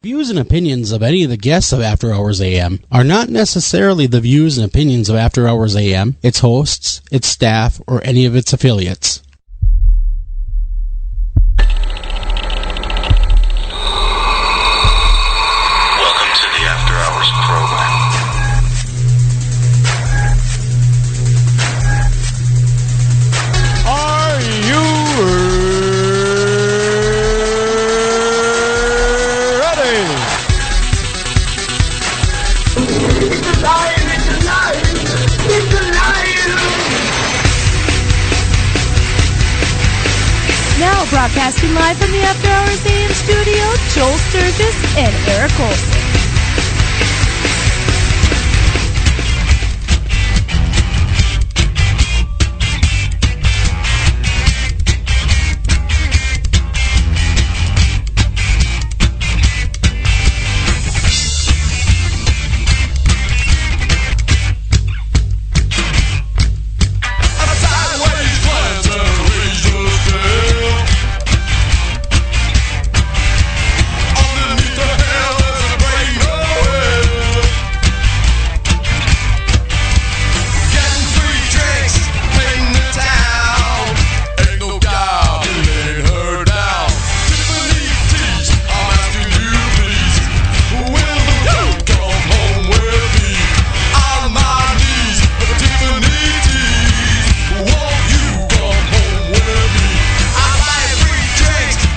Views and opinions of any of the guests of After Hours AM are not necessarily the views and opinions of After Hours AM, its hosts, its staff, or any of its affiliates. Welcome to the After Hours program. Are you Now broadcasting live from the After Hours AM studio, Joel Sturgis and Eric Olson.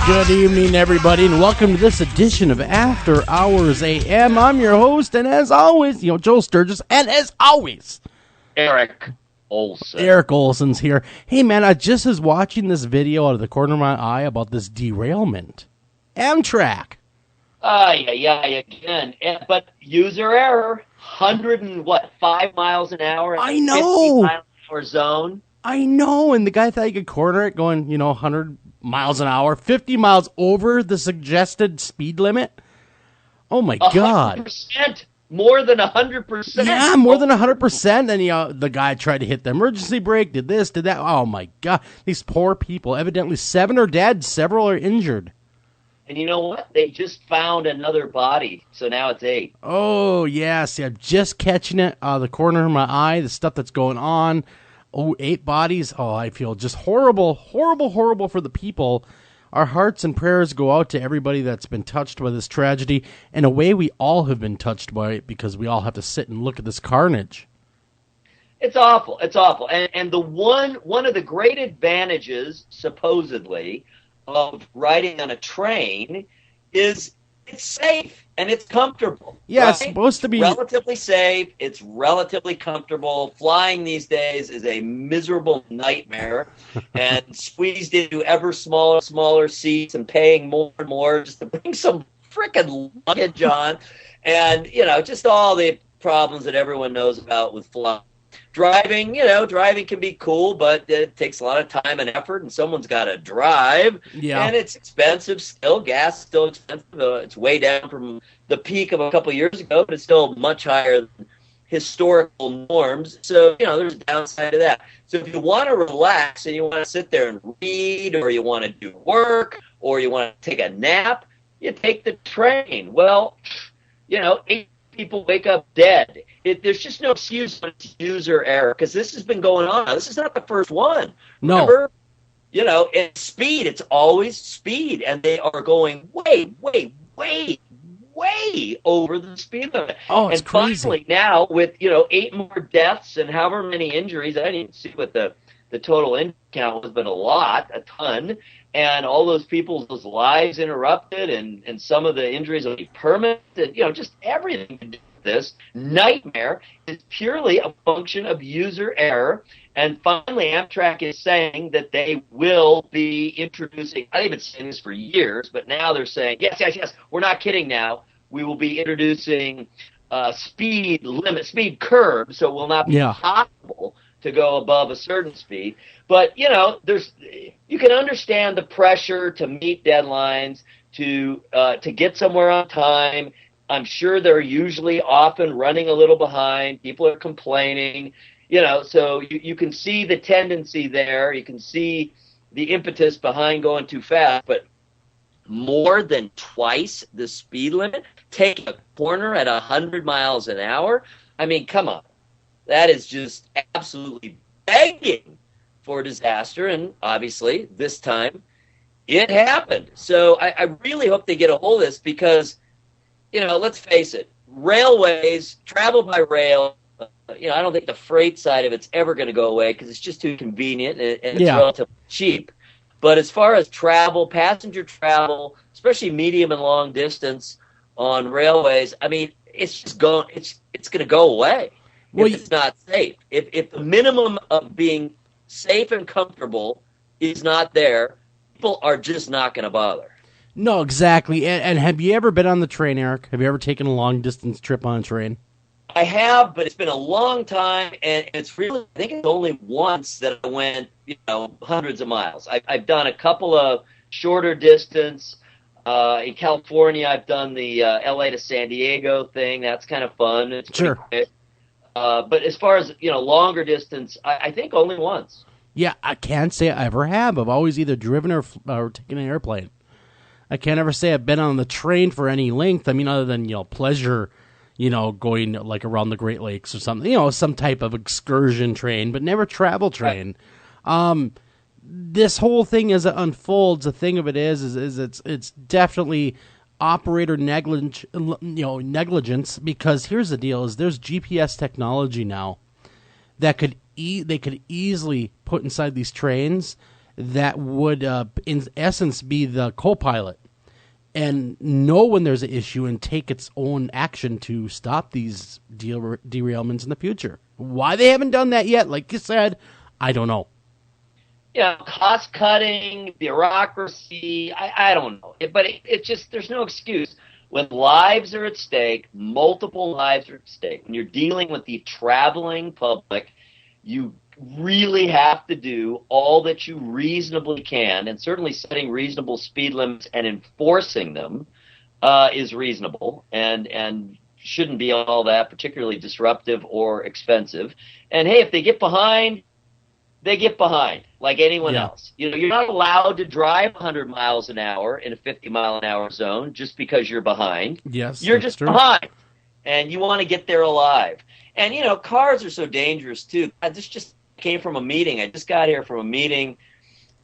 Good evening, everybody, and welcome to this edition of After Hours AM. I'm your host, and as always, Joel Sturgis, and as always, Eric Olson. Eric Olson's here. Hey, man, I just was watching this video out of the corner of my eye about this derailment. Amtrak. Yeah, again. But user error, 5 miles an hour. I know. 50 mile an hour zone. I know, and the guy thought he could corner it going, 100 miles an hour, 50 miles over the suggested speed limit. Oh, my God. 100%. More than 100%. Yeah, more than 100%. And, the guy tried to hit the emergency brake, did this, did that. Oh, my God. These poor people. Evidently, 7 are dead. Several are injured. And you know what? They just found another body, so now it's 8. Oh, yeah. See, I'm just catching it out of the corner of my eye, the stuff that's going on. Oh, 8 bodies. Oh, I feel just horrible for the people. Our hearts and prayers go out to everybody that's been touched by this tragedy. In a way, we all have been touched by it because we all have to sit and look at this carnage. It's awful. It's awful. And the one of the great advantages, supposedly, of riding on a train is it's safe and it's comfortable. Yeah, right? It's supposed to be relatively safe. It's relatively comfortable. Flying these days is a miserable nightmare, and squeezed into ever smaller seats and paying more and more just to bring some frickin' luggage on, and just all the problems that everyone knows about with flying. Driving can be cool, but it takes a lot of time and effort, and someone's got to drive. Yeah. And it's expensive still. Gas is still expensive. It's way down from the peak of a couple of years ago, but it's still much higher than historical norms. So, there's a downside to that. So if you want to relax and you want to sit there and read, or you want to do work, or you want to take a nap, you take the train. Well, 8 people wake up dead. There's just no excuse for user error, because this has been going on. This is not the first one. No. Remember, it's speed. It's always speed, and they are going way over the speed limit. Oh, it's and crazy. Finally, now with 8 more deaths and however many injuries, I didn't even see what the total injury count was, but a ton. And all those people's lives interrupted, and some of the injuries will be permanent. And, just everything to do with this nightmare is purely a function of user error. And finally, Amtrak is saying that they will be introducing, they've been saying this for years, but now they're saying, yes, we're not kidding now. We will be introducing speed curb, so it will not be possible to go above a certain speed. But, you can understand the pressure to meet deadlines, to get somewhere on time. I'm sure they're usually often running a little behind. People are complaining, so you can see the tendency there. You can see the impetus behind going too fast. But more than twice the speed limit, take a corner at 100 miles an hour. I mean, come on. That is just absolutely begging for disaster. And obviously, this time, it happened. So I really hope they get a hold of this because, let's face it, railways, travel by rail, I don't think the freight side of it's ever going to go away because it's just too convenient and it's relatively cheap. But as far as travel, passenger travel, especially medium and long distance on railways, I mean, it's just going. It's going to go away if it's not safe. If the minimum of being safe and comfortable is not there, people are just not going to bother. No, exactly. And have you ever been on the train, Eric? Have you ever taken a long distance trip on a train? I have, but it's been a long time, and it's really, I think it's only once that I went, hundreds of miles. I've done a couple of shorter distance. In California, I've done the LA to San Diego thing. That's kind of fun. It's sure. Quick. But as far as, longer distance, I think only once. Yeah, I can't say I ever have. I've always either driven or taken an airplane. I can't ever say I've been on the train for any length. I mean, other than, pleasure, going like around the Great Lakes or something, some type of excursion train, but never travel train. Right. This whole thing as it unfolds, the thing of it is it's definitely operator negligence, because here's the deal: is there's GPS technology now that they could easily put inside these trains that would, in essence, be the co-pilot and know when there's an issue and take its own action to stop these derailments in the future. Why they haven't done that yet, like you said, I don't know. Cost cutting, bureaucracy, I don't know. But it's just, there's no excuse. When lives are at stake, multiple lives are at stake, when you're dealing with the traveling public, you really have to do all that you reasonably can, and certainly setting reasonable speed limits and enforcing them is reasonable and shouldn't be all that particularly disruptive or expensive. And hey, if they get behind, they get behind like anyone else. You're not allowed to drive 100 miles an hour in a 50-mile-an-hour zone just because you're behind. Yes, you're just true. Behind, and you want to get there alive. And, cars are so dangerous, too. This just came from a meeting. I just got here from a meeting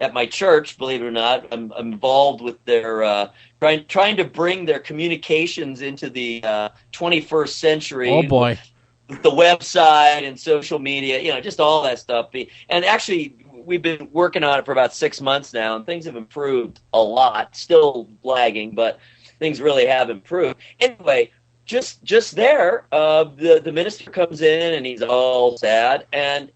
at my church, believe it or not. I'm involved with their trying to bring their communications into the 21st century. Oh, boy. With the website and social media, just all that stuff. And actually, we've been working on it for about 6 months now, and things have improved a lot. Still lagging, but things really have improved. Anyway, just there, the minister comes in and he's all sad, and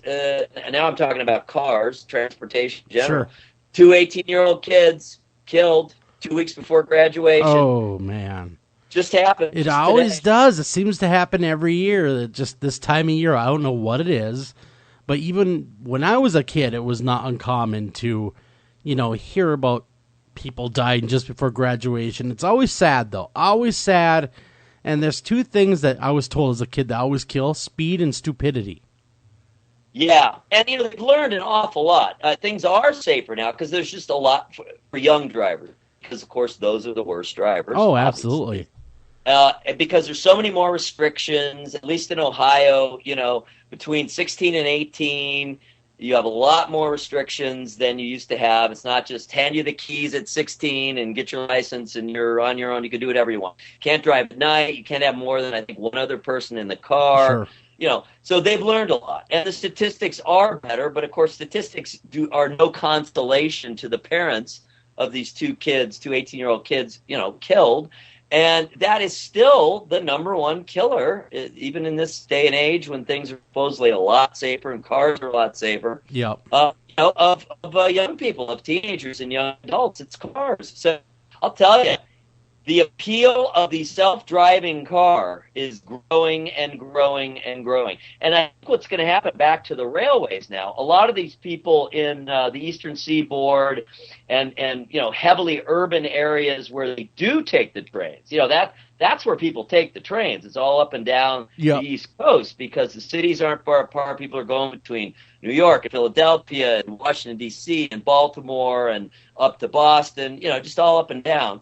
and now I'm talking about cars, transportation in general. Sure. 2 18-year-old kids killed 2 weeks before graduation. Oh, man. Just happened. It always does. It seems to happen every year. Just this time of year, I don't know what it is, but even when I was a kid, it was not uncommon to, hear about people dying just before graduation. It's always sad, though. Always sad. And there's two things that I was told as a kid that always kill: speed and stupidity. Yeah. And, they've learned an awful lot. Things are safer now because there's just a lot for young drivers. Because, of course, those are the worst drivers. Oh, absolutely. Because there's so many more restrictions, at least in Ohio, between 16 and 18, you have a lot more restrictions than you used to have. It's not just hand you the keys at 16 and get your license and you're on your own. You can do whatever you want. Can't drive at night. You can't have more than, I think, one other person in the car. Sure. So they've learned a lot. And the statistics are better, but of course statistics are no consolation to the parents of these two 18-year-old kids, killed. And that is still the number one killer, even in this day and age when things are supposedly a lot safer and cars are a lot safer. Yep. Of young people, of teenagers and young adults, it's cars. So I'll tell you, the appeal of the self-driving car is growing and growing and growing. And I think what's going to happen, back to the railways now, a lot of these people in the Eastern Seaboard and heavily urban areas where they do take the trains, that's where people take the trains. It's all up and down the East Coast because the cities aren't far apart. People are going between New York and Philadelphia and Washington, D.C. and Baltimore and up to Boston, just all up and down.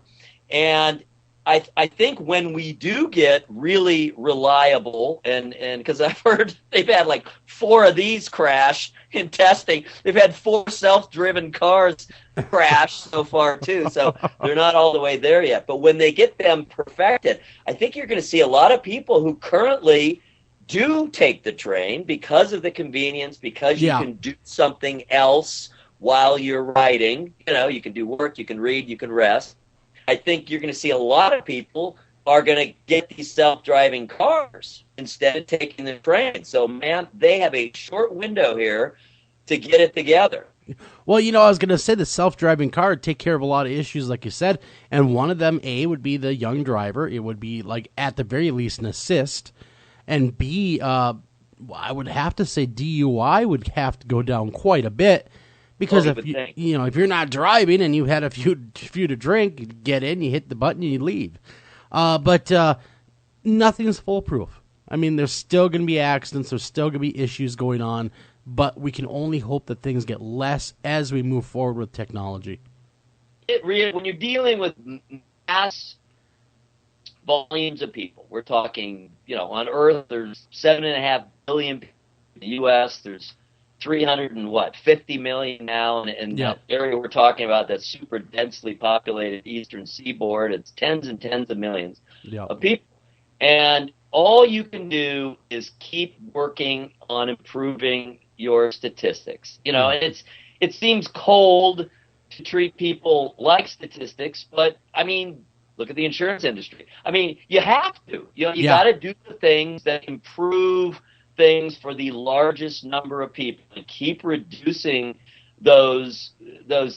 And I think when we do get really reliable, and because I've heard they've had like 4 of these crash in testing. They've had 4 self-driven cars crash so far too, so they're not all the way there yet. But when they get them perfected, I think you're going to see a lot of people who currently do take the train because of the convenience, because you can do something else while you're riding. You can do work, you can read, you can rest. I think you're going to see a lot of people are going to get these self-driving cars instead of taking the train. So, man, they have a short window here to get it together. Well, I was going to say the self-driving car would take care of a lot of issues, like you said, and one of them, A, would be the young driver. It would be, like, at the very least, an assist. And B, I would have to say DUI would have to go down quite a bit. Because if you're not driving and you had a few to drink, you get in, you hit the button, and you leave. But nothing's foolproof. I mean, there's still going to be accidents. There's still going to be issues going on. But we can only hope that things get less as we move forward with technology. When you're dealing with mass volumes of people, we're talking, on Earth, there's 7.5 billion people. In the U.S., there's 350 million now, and the area we're talking about, that's super densely populated Eastern Seaboard, it's tens and tens of millions of people. And all you can do is keep working on improving your statistics. And it seems cold to treat people like statistics, but I mean, look at the insurance industry. I mean, you have to. You got to do the things that improve things for the largest number of people and keep reducing those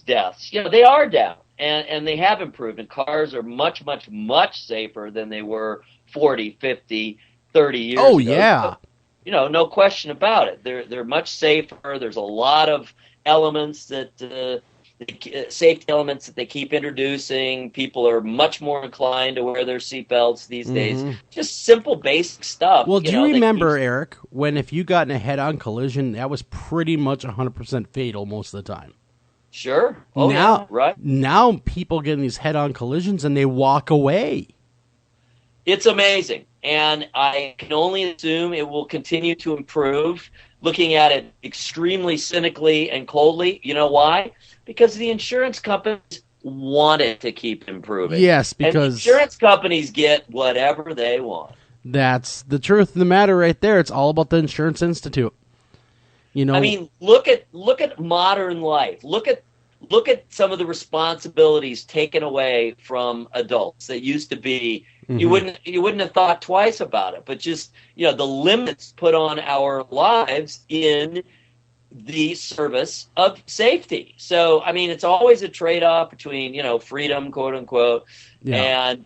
deaths. They are down and they have improved, and cars are much, much, much safer than they were 40, 50, 30 years ago. Oh, yeah. So, no question about it. They're much safer. There's a lot of elements that safety elements that they keep introducing. People are much more inclined to wear their seatbelts these days. Just simple, basic stuff. Well, do you remember, Eric, when if you got in a head-on collision, that was pretty much 100% fatal most of the time? Sure. Oh, yeah, right. Now people get in these head-on collisions and they walk away. It's amazing, and I can only assume it will continue to improve. Looking at it extremely cynically and coldly, you know why? Because the insurance companies want it to keep improving. Yes, because and insurance companies get whatever they want. That's the truth of the matter right there. It's all about the Insurance Institute. I mean, look at modern life. Look at some of the responsibilities taken away from adults that used to be. You wouldn't have thought twice about it, but just the limits put on our lives in the service of safety. So I mean, it's always a trade-off between freedom, quote unquote, and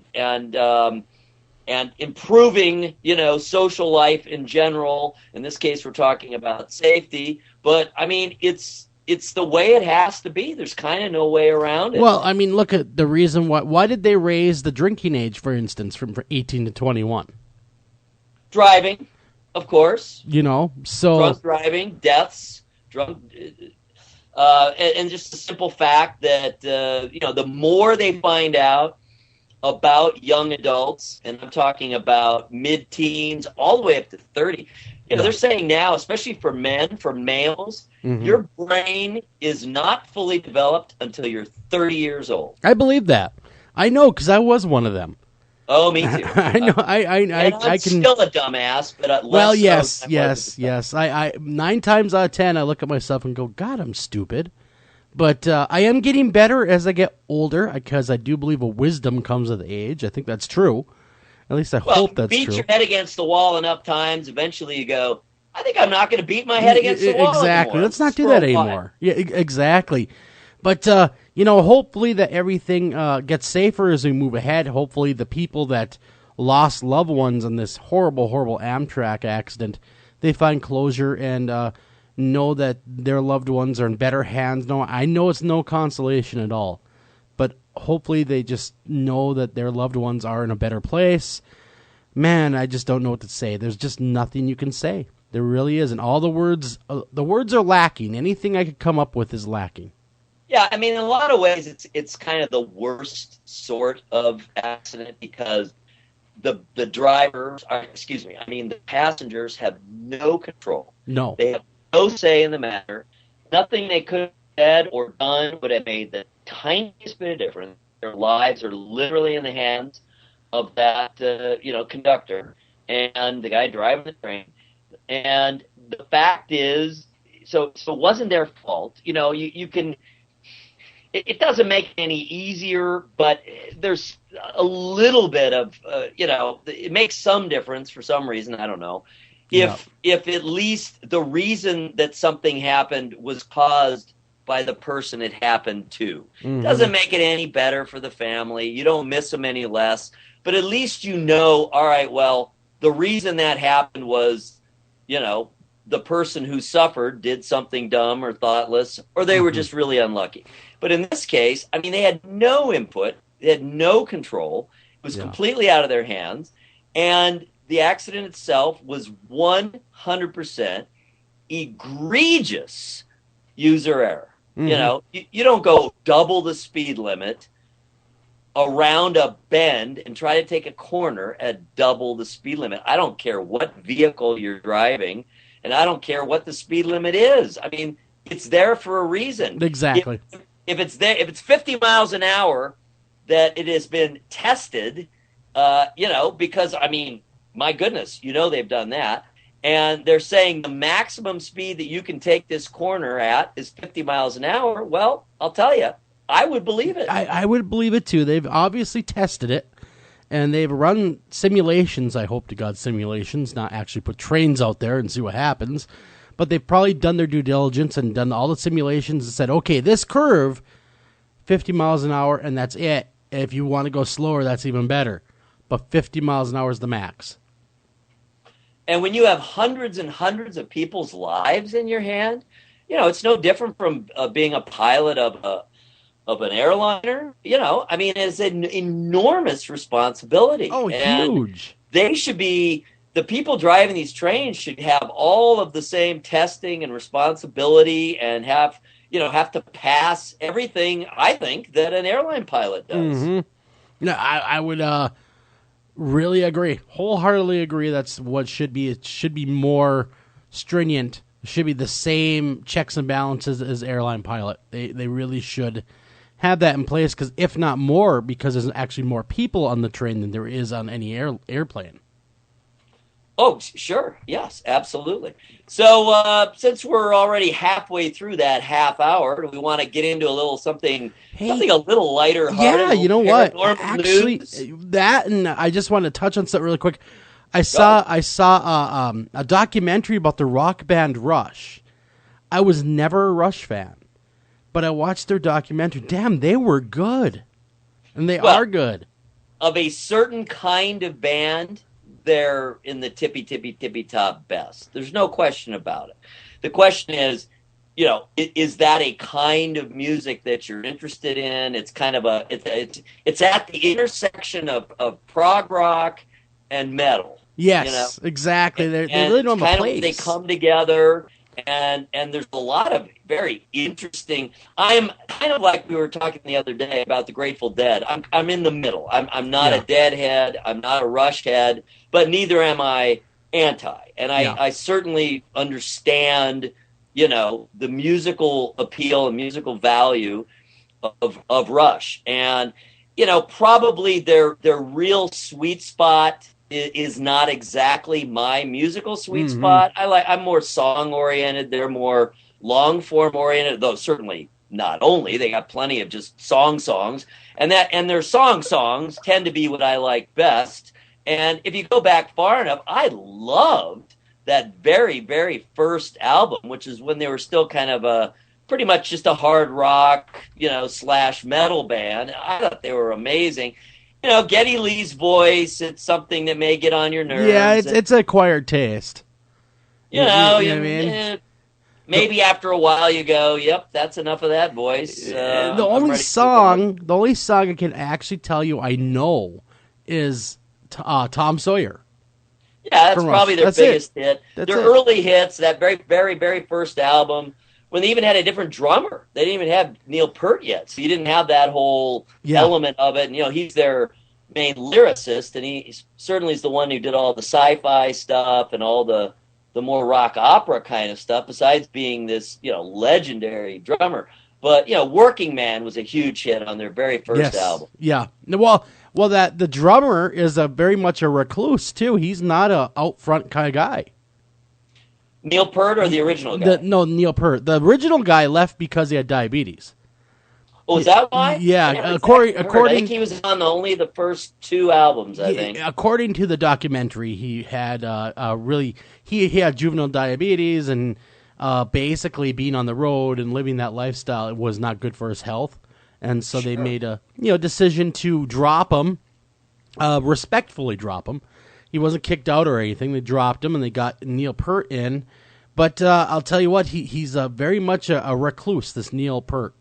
improving social life in general. In this case, we're talking about safety, but I mean, it's the way it has to be. There's kind of no way around it. Well, I mean, look at the reason why did they raise the drinking age, for instance, from 18 to 21? Driving, of course. So drunk driving, deaths, and just the simple fact that the more they find out about young adults, and I'm talking about mid-teens all the way up to 30. They're saying now, especially for men, for males, your brain is not fully developed until you're 30 years old. I believe that. I know, because I was one of them. Oh, me too. I know. I can still a dumbass, but well, yes. I 9 times out of 10, I look at myself and go, God, I'm stupid. But I am getting better as I get older, because I do believe a wisdom comes with age. I think that's true. At least I hope that's true. Beat your head against the wall enough times, eventually you go, I think I'm not going to beat my head against the wall Exactly. anymore. Let's not do that anymore. Yeah, exactly. But, hopefully that everything gets safer as we move ahead. Hopefully the people that lost loved ones in this horrible, horrible Amtrak accident, they find closure and know that their loved ones are in better hands. No, I know it's no consolation at all, but hopefully they just know that their loved ones are in a better place. Man, I just don't know what to say. There's just nothing you can say. There really isn't. All the words are lacking. Anything I could come up with is lacking. Yeah, I mean, in a lot of ways, it's kind of the worst sort of accident because the passengers have no control. No. They have no say in the matter. Nothing they could have said or done would have made the tiniest bit of difference. Their lives are literally in the hands of that, conductor and the guy driving the train. And the fact is, so it wasn't their fault. You can. It doesn't make it any easier, but there's a little bit of, it makes some difference for some reason. I don't know. If at least the reason that something happened was caused by the person it happened to. Mm-hmm. Doesn't make it any better for the family. You don't miss them any less. But at least all right, well, the reason that happened was, the person who suffered did something dumb or thoughtless, or they were just really unlucky. But in this case, I mean, they had no input. They had no control. It was completely out of their hands. And the accident itself was 100% egregious user error. Mm-hmm. You don't go double the speed limit around a bend and try to take a corner at double the speed limit. I don't care what vehicle you're driving, and I don't care what the speed limit is. I mean, it's there for a reason. Exactly. If it's there, if it's 50 miles an hour, that it has been tested, because, I mean, my goodness, they've done that. And they're saying the maximum speed that you can take this corner at is 50 miles an hour. Well, I'll tell you, I would believe it. I would believe it, too. They've obviously tested it, and they've run simulations, I hope to God simulations, not actually put trains out there and see what happens. But they've probably done their due diligence and done all the simulations and said, okay, this curve, 50 miles an hour, and that's it. If you want to go slower, that's even better. But 50 miles an hour is the max. And when you have hundreds and hundreds of people's lives in your hand, it's no different from being a pilot of an airliner. I mean, it's an enormous responsibility. Oh, and huge. They should be, the people driving these trains should have all of the same testing and responsibility and have to pass everything, I think, that an airline pilot does. Mm-hmm. No, I would really agree. Wholeheartedly agree. That's what should be. It should be more stringent. It should be the same checks and balances as airline pilot. They really should have that in place, because if not more, because there's actually more people on the train than there is on any airplane. Oh, sure. Yes, absolutely. So since we're already halfway through that half hour, do we want to get into something a little lighter hearted? Yeah, you know what? Actually, that, and I just want to touch on something really quick. I saw a documentary about the rock band Rush. I was never a Rush fan, but I watched their documentary. Damn, they were good. And they are good. Of a certain kind of band, they're in the tippy top best. There's no question about it. The question is, is that a kind of music that you're interested in? It's kind of it's at the intersection of prog rock and metal. Yes, exactly. They really don't have a place. They come together, and there's a lot of very interesting. I'm kind of like we were talking the other day about the Grateful Dead. I'm in the middle. I'm not a Deadhead. I'm not a Rush head, but neither am I anti. And I certainly understand, the musical appeal and musical value of Rush. And, probably their real sweet spot is not exactly my musical sweet spot. I'm more song oriented. They're more long form oriented, though certainly not only. They got plenty of just songs, and their songs tend to be what I like best. And if you go back far enough, I loved that very, very first album, which is when they were still kind of a pretty much just a hard rock, / metal band. I thought they were amazing. Geddy Lee's voice, it's something that may get on your nerves. Yeah, it's acquired taste. You know what I mean? Maybe after a while you go, yep, that's enough of that voice. The only song I can actually tell you I know is Tom Sawyer. Yeah, that's probably their biggest hit. Their early hits, that very, very, very first album, when they even had a different drummer. They didn't even have Neil Peart yet, so you didn't have that whole element of it. And, he's their main lyricist, and he certainly is the one who did all the sci-fi stuff and all the more rock opera kind of stuff, besides being this, legendary drummer. But, Working Man was a huge hit on their very first album. Yeah. Well, that the drummer is very much a recluse, too. He's not a out front kind of guy. Neil Peart or the original guy? No, Neil Peart. The original guy left because he had diabetes. Oh, is that why? Yeah, according I think he was on only the first 2 albums, I think. According to the documentary, he had he had juvenile diabetes, and basically being on the road and living that lifestyle was not good for his health. And so they made a decision to drop him, respectfully drop him. He wasn't kicked out or anything. They dropped him, and they got Neil Peart in. But I'll tell you what, he's very much a recluse, this Neil Peart.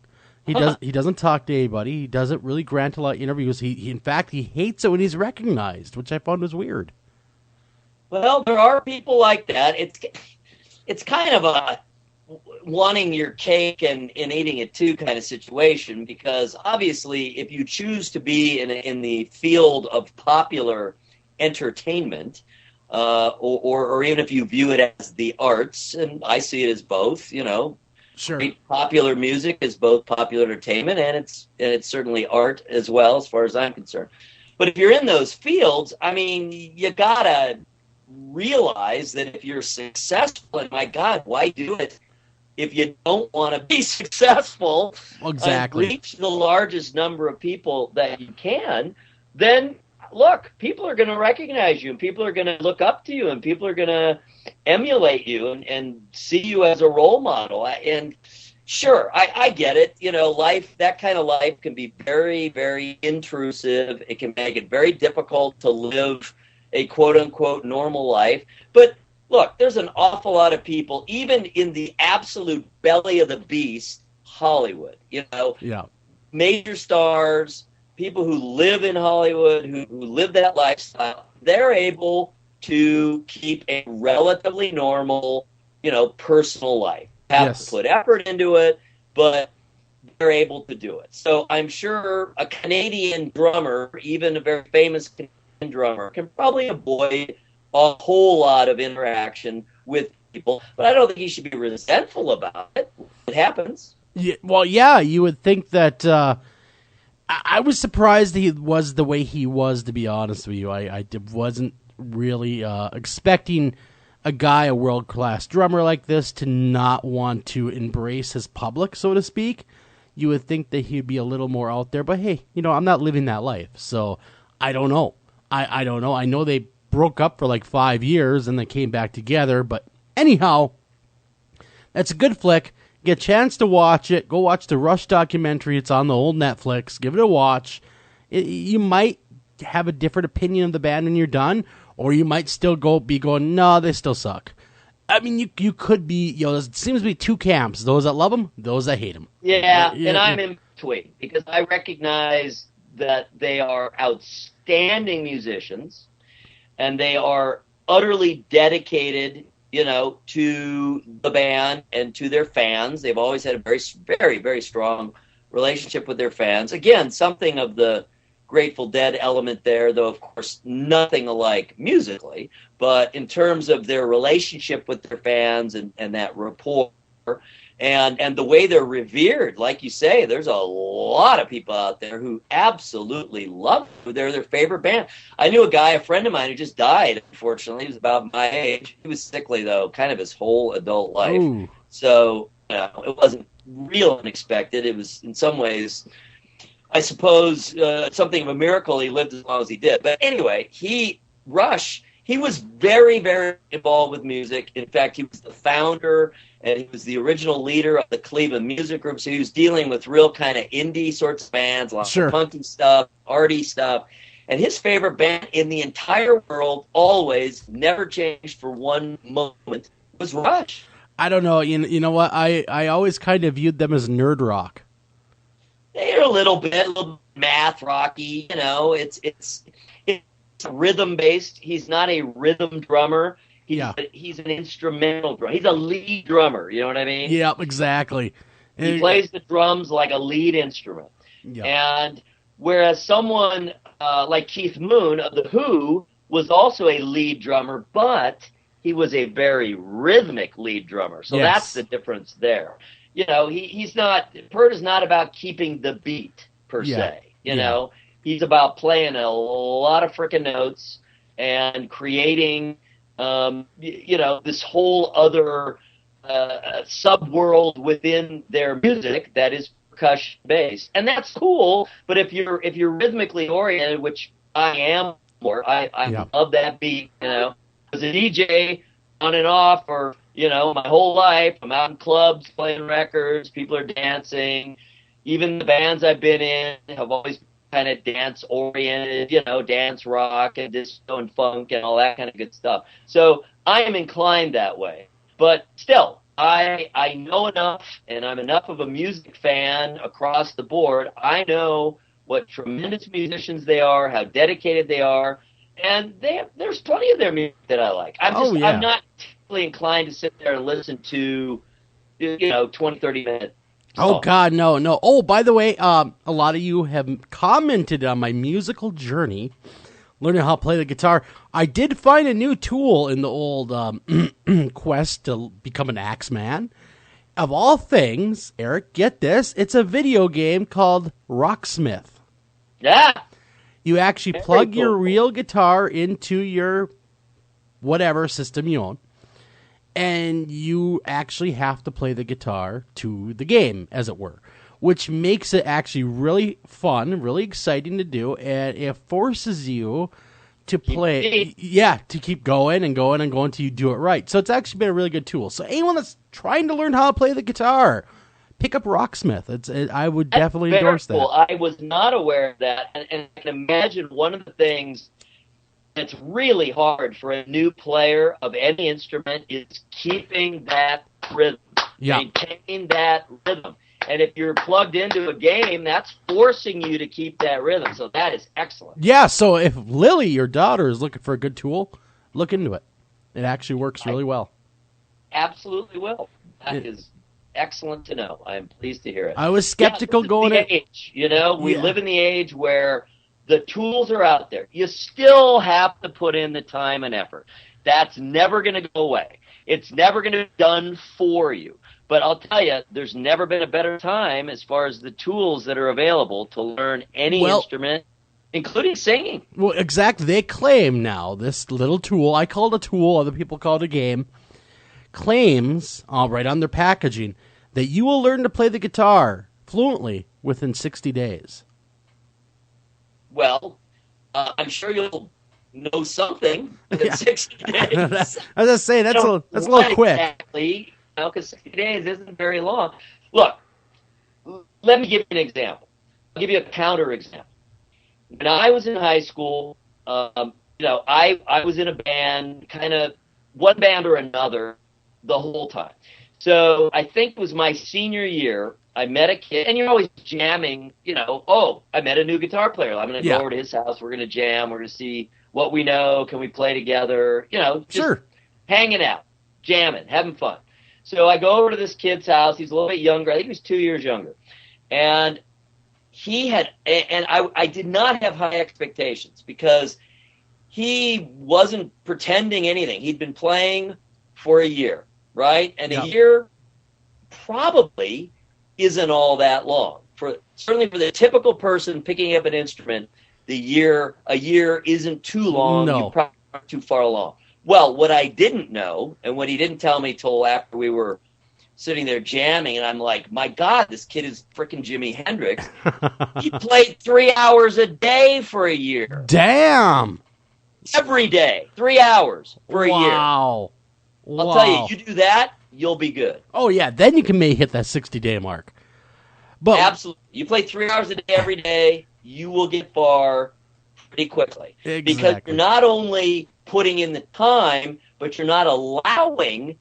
He doesn't talk to anybody. He doesn't really grant a lot of interviews. He in fact, he hates it when he's recognized, which I found was weird. Well, there are people like that. It's kind of a wanting your cake and eating it too kind of situation, because obviously if you choose to be in the field of popular entertainment, or even if you view it as the arts, and I see it as both, Sure. Popular music is both popular entertainment and it's certainly art as well, as far as I'm concerned. But if you're in those fields, I mean, you gotta realize that if you're successful, and my God, why do it if you don't want to be successful? Exactly. Reach the largest number of people that you can, then look, people are going to recognize you, and people are going to look up to you, and people are going to emulate you and see you as a role model. And sure, I get it. Life, that kind of life can be very, very intrusive. It can make it very difficult to live a quote-unquote normal life. But look, there's an awful lot of people, even in the absolute belly of the beast, Hollywood, major stars, people who live in Hollywood, who live that lifestyle, they're able to keep a relatively normal, personal life. Have to put effort into it, but they're able to do it. So I'm sure a Canadian drummer, even a very famous Canadian drummer, can probably avoid a whole lot of interaction with people, but I don't think he should be resentful about it. It happens. Yeah, well, yeah, you would think that. I was surprised he was the way he was, to be honest with you. I wasn't really expecting a world-class drummer like this to not want to embrace his public, so to speak. You would think that he'd be a little more out there, but hey, I'm not living that life, so I don't know. I don't know. I know they broke up for like 5 years and they came back together, but anyhow, that's a good flick. Get a chance to watch it. Go watch the Rush documentary. It's on the old Netflix. Give it a watch. You might have a different opinion of the band when you're done, or you might still be going, no, they still suck. I mean, you could be, there seems to be 2 camps. Those that love them, those that hate them. Yeah, and I'm in between, because I recognize that they are outstanding musicians, and they are utterly dedicated to the band and to their fans. They've always had a very, very, very strong relationship with their fans. Again, something of the Grateful Dead element there, though, of course, nothing alike musically. But in terms of their relationship with their fans and that rapport and the way they're revered, like you say, there's a lot of people out there who absolutely love them. They're their favorite band. I knew a friend of mine, who just died, unfortunately. He was about my age. He was sickly, though, kind of his whole adult life. Ooh. So it wasn't real unexpected. It was, in some ways, I suppose, something of a miracle he lived as long as he did. But anyway, Rush, he was very, very involved with music. In fact, he was the founder and he was the original leader of the Cleveland Music Group. So he was dealing with real kind of indie sorts of bands, a lot of punky stuff, arty stuff. And his favorite band in the entire world, always, never changed for one moment, was Rush. I don't know. You know what? I always kind of viewed them as nerd rock. They're a little math rocky. You know, it's rhythm based. He's not a rhythm drummer. He's an instrumental drummer. He's a lead drummer. You know what I mean? Yeah, exactly. He plays the drums like a lead instrument. Yeah. And whereas someone like Keith Moon of The Who was also a lead drummer, but he was a very rhythmic lead drummer. So that's the difference there. You know, he's not, Pert is not about keeping the beat per se. You know, he's about playing a lot of frickin' notes and creating, you know, this whole other sub-world within their music that is percussion based. And that's cool, but if you're rhythmically oriented, which I am more, I love that beat, you know. As a DJ on and off for, you know, my whole life, I'm out in clubs playing records, people are dancing. Even the bands I've been in have always been kind of dance oriented, you know, dance rock and disco and funk and all that kind of good stuff. So I am inclined that way. But still, I know enough, and I'm enough of a music fan across the board. I know what tremendous musicians they are, how dedicated they are, and there's plenty of their music that I like. I'm not particularly inclined to sit there and listen to, you know, 20, 30 minutes. Oh, God, no. Oh, by the way, a lot of you have commented on my musical journey, learning how to play the guitar. I did find a new tool in the old quest to become an Axeman. Of all things, Eric, get this, it's a video game called Rocksmith. Yeah. You actually plug your real guitar into your whatever system you own, and you actually have to play the guitar to the game, as it were, which makes it actually really fun, really exciting to do, and it forces you to play, to keep going and going and going until you do it right. So it's actually been a really good tool. So anyone that's trying to learn how to play the guitar, pick up Rocksmith. I would definitely endorse that. I was not aware of that, and I can imagine one of the things that's really hard for a new player of any instrument is keeping that rhythm, maintaining that rhythm. And if you're plugged into a game, that's forcing you to keep that rhythm. So that is excellent. Yeah, so if Lily, your daughter, is looking for a good tool, look into it. It actually works really well. Absolutely will. That is excellent to know. I am pleased to hear it. I was skeptical going in. Age, you know, we live in the age where the tools are out there. You still have to put in the time and effort. That's never going to go away. It's never going to be done for you. But I'll tell you, there's never been a better time as far as the tools that are available to learn any instrument, including singing. Well, exactly. They claim now, this little tool, I call it a tool, other people call it a game, claims, right on their packaging, that you will learn to play the guitar fluently within 60 days. Well, I'm sure you'll know something in 60 days. I was just saying, that's a little quick. Exactly. Because 60 days isn't very long. Look, let me give you an example. I'll give you a counter example. When I was in high school, you know, I was in a band, kind of one band or another the whole time. So I think it was my senior year, I met a kid, and you're always jamming, you know, I met a new guitar player. I'm going to go over to his house. We're going to jam. We're going to see what we know. Can we play together? You know, just hanging out, jamming, having fun. So I go over to this kid's house. He's a little bit younger. I think he was 2 years younger. And he had, and I did not have high expectations because he wasn't pretending anything. He'd been playing for a year, right? And a year probably isn't all that long. Certainly for the typical person picking up an instrument, a year isn't too long. No. You're probably not too far along. Well, what I didn't know, and what he didn't tell me till after we were sitting there jamming, and I'm like, my God, this kid is freaking Jimi Hendrix. He played 3 hours a day for a year. Damn! Every day, 3 hours for a year. Wow. I'll tell you, you do that, you'll be good. Oh, yeah. Then you can maybe hit that 60-day mark. But Absolutely. You play 3 hours a day every day, you will get far pretty quickly. Exactly. Because you're not only putting in the time, but you're not allowing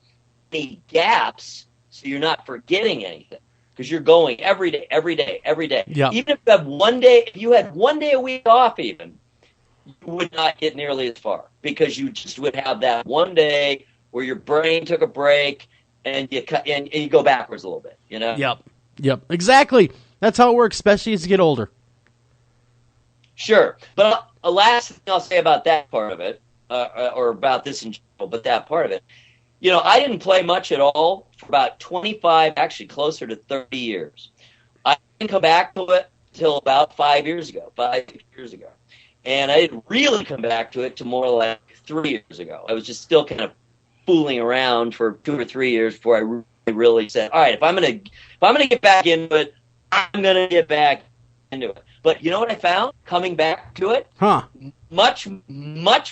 any gaps, so you're not forgetting anything. Because you're going every day, every day, every day. Yep. Even if you have one day, if you had 1 day a week off even, you would not get nearly as far. Because you just would have that one day where your brain took a break and you go backwards a little bit, you know? Yep. Exactly. That's how it works, especially as you get older. Sure. But a last thing I'll say about that part of it, or about this in general, but that part of it, you know, I didn't play much at all for about 25, actually closer to 30 years. I didn't come back to it until about 5 years ago. And I didn't really come back to it to more like 3 years ago. I was just still kind of fooling around for 2 or 3 years before I really said, all right, if I'm gonna get back into it, I'm gonna get back into it. But you know what I found coming back to it? Much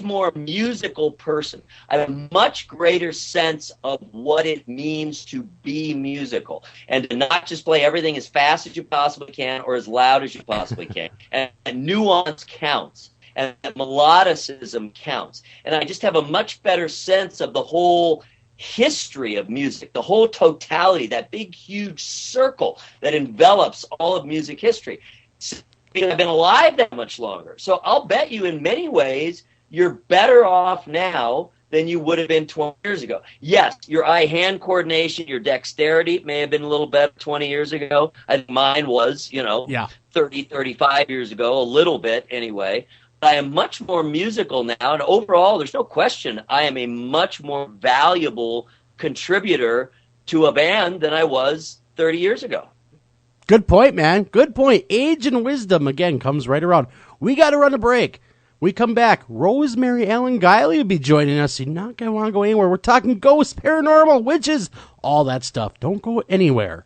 more musical person. I have a much greater sense of what it means to be musical and to not just play everything as fast as you possibly can or as loud as you possibly can. And nuance counts. And melodicism counts. And I just have a much better sense of the whole history of music, the whole totality, that big, huge circle that envelops all of music history. I've been alive that much longer. So I'll bet you in many ways you're better off now than you would have been 20 years ago. Yes, your eye-hand coordination, your dexterity may have been a little better 20 years ago. I think mine was, 30, 35 years ago, a little bit anyway. I am much more musical now, and overall, there's no question I am a much more valuable contributor to a band than I was 30 years ago. Good point, man. Good point. Age and wisdom, again, comes right around. We got to run a break. We come back. Rosemary Ellen Guiley will be joining us. You're not going to want to go anywhere. We're talking ghosts, paranormal, witches, all that stuff. Don't go anywhere.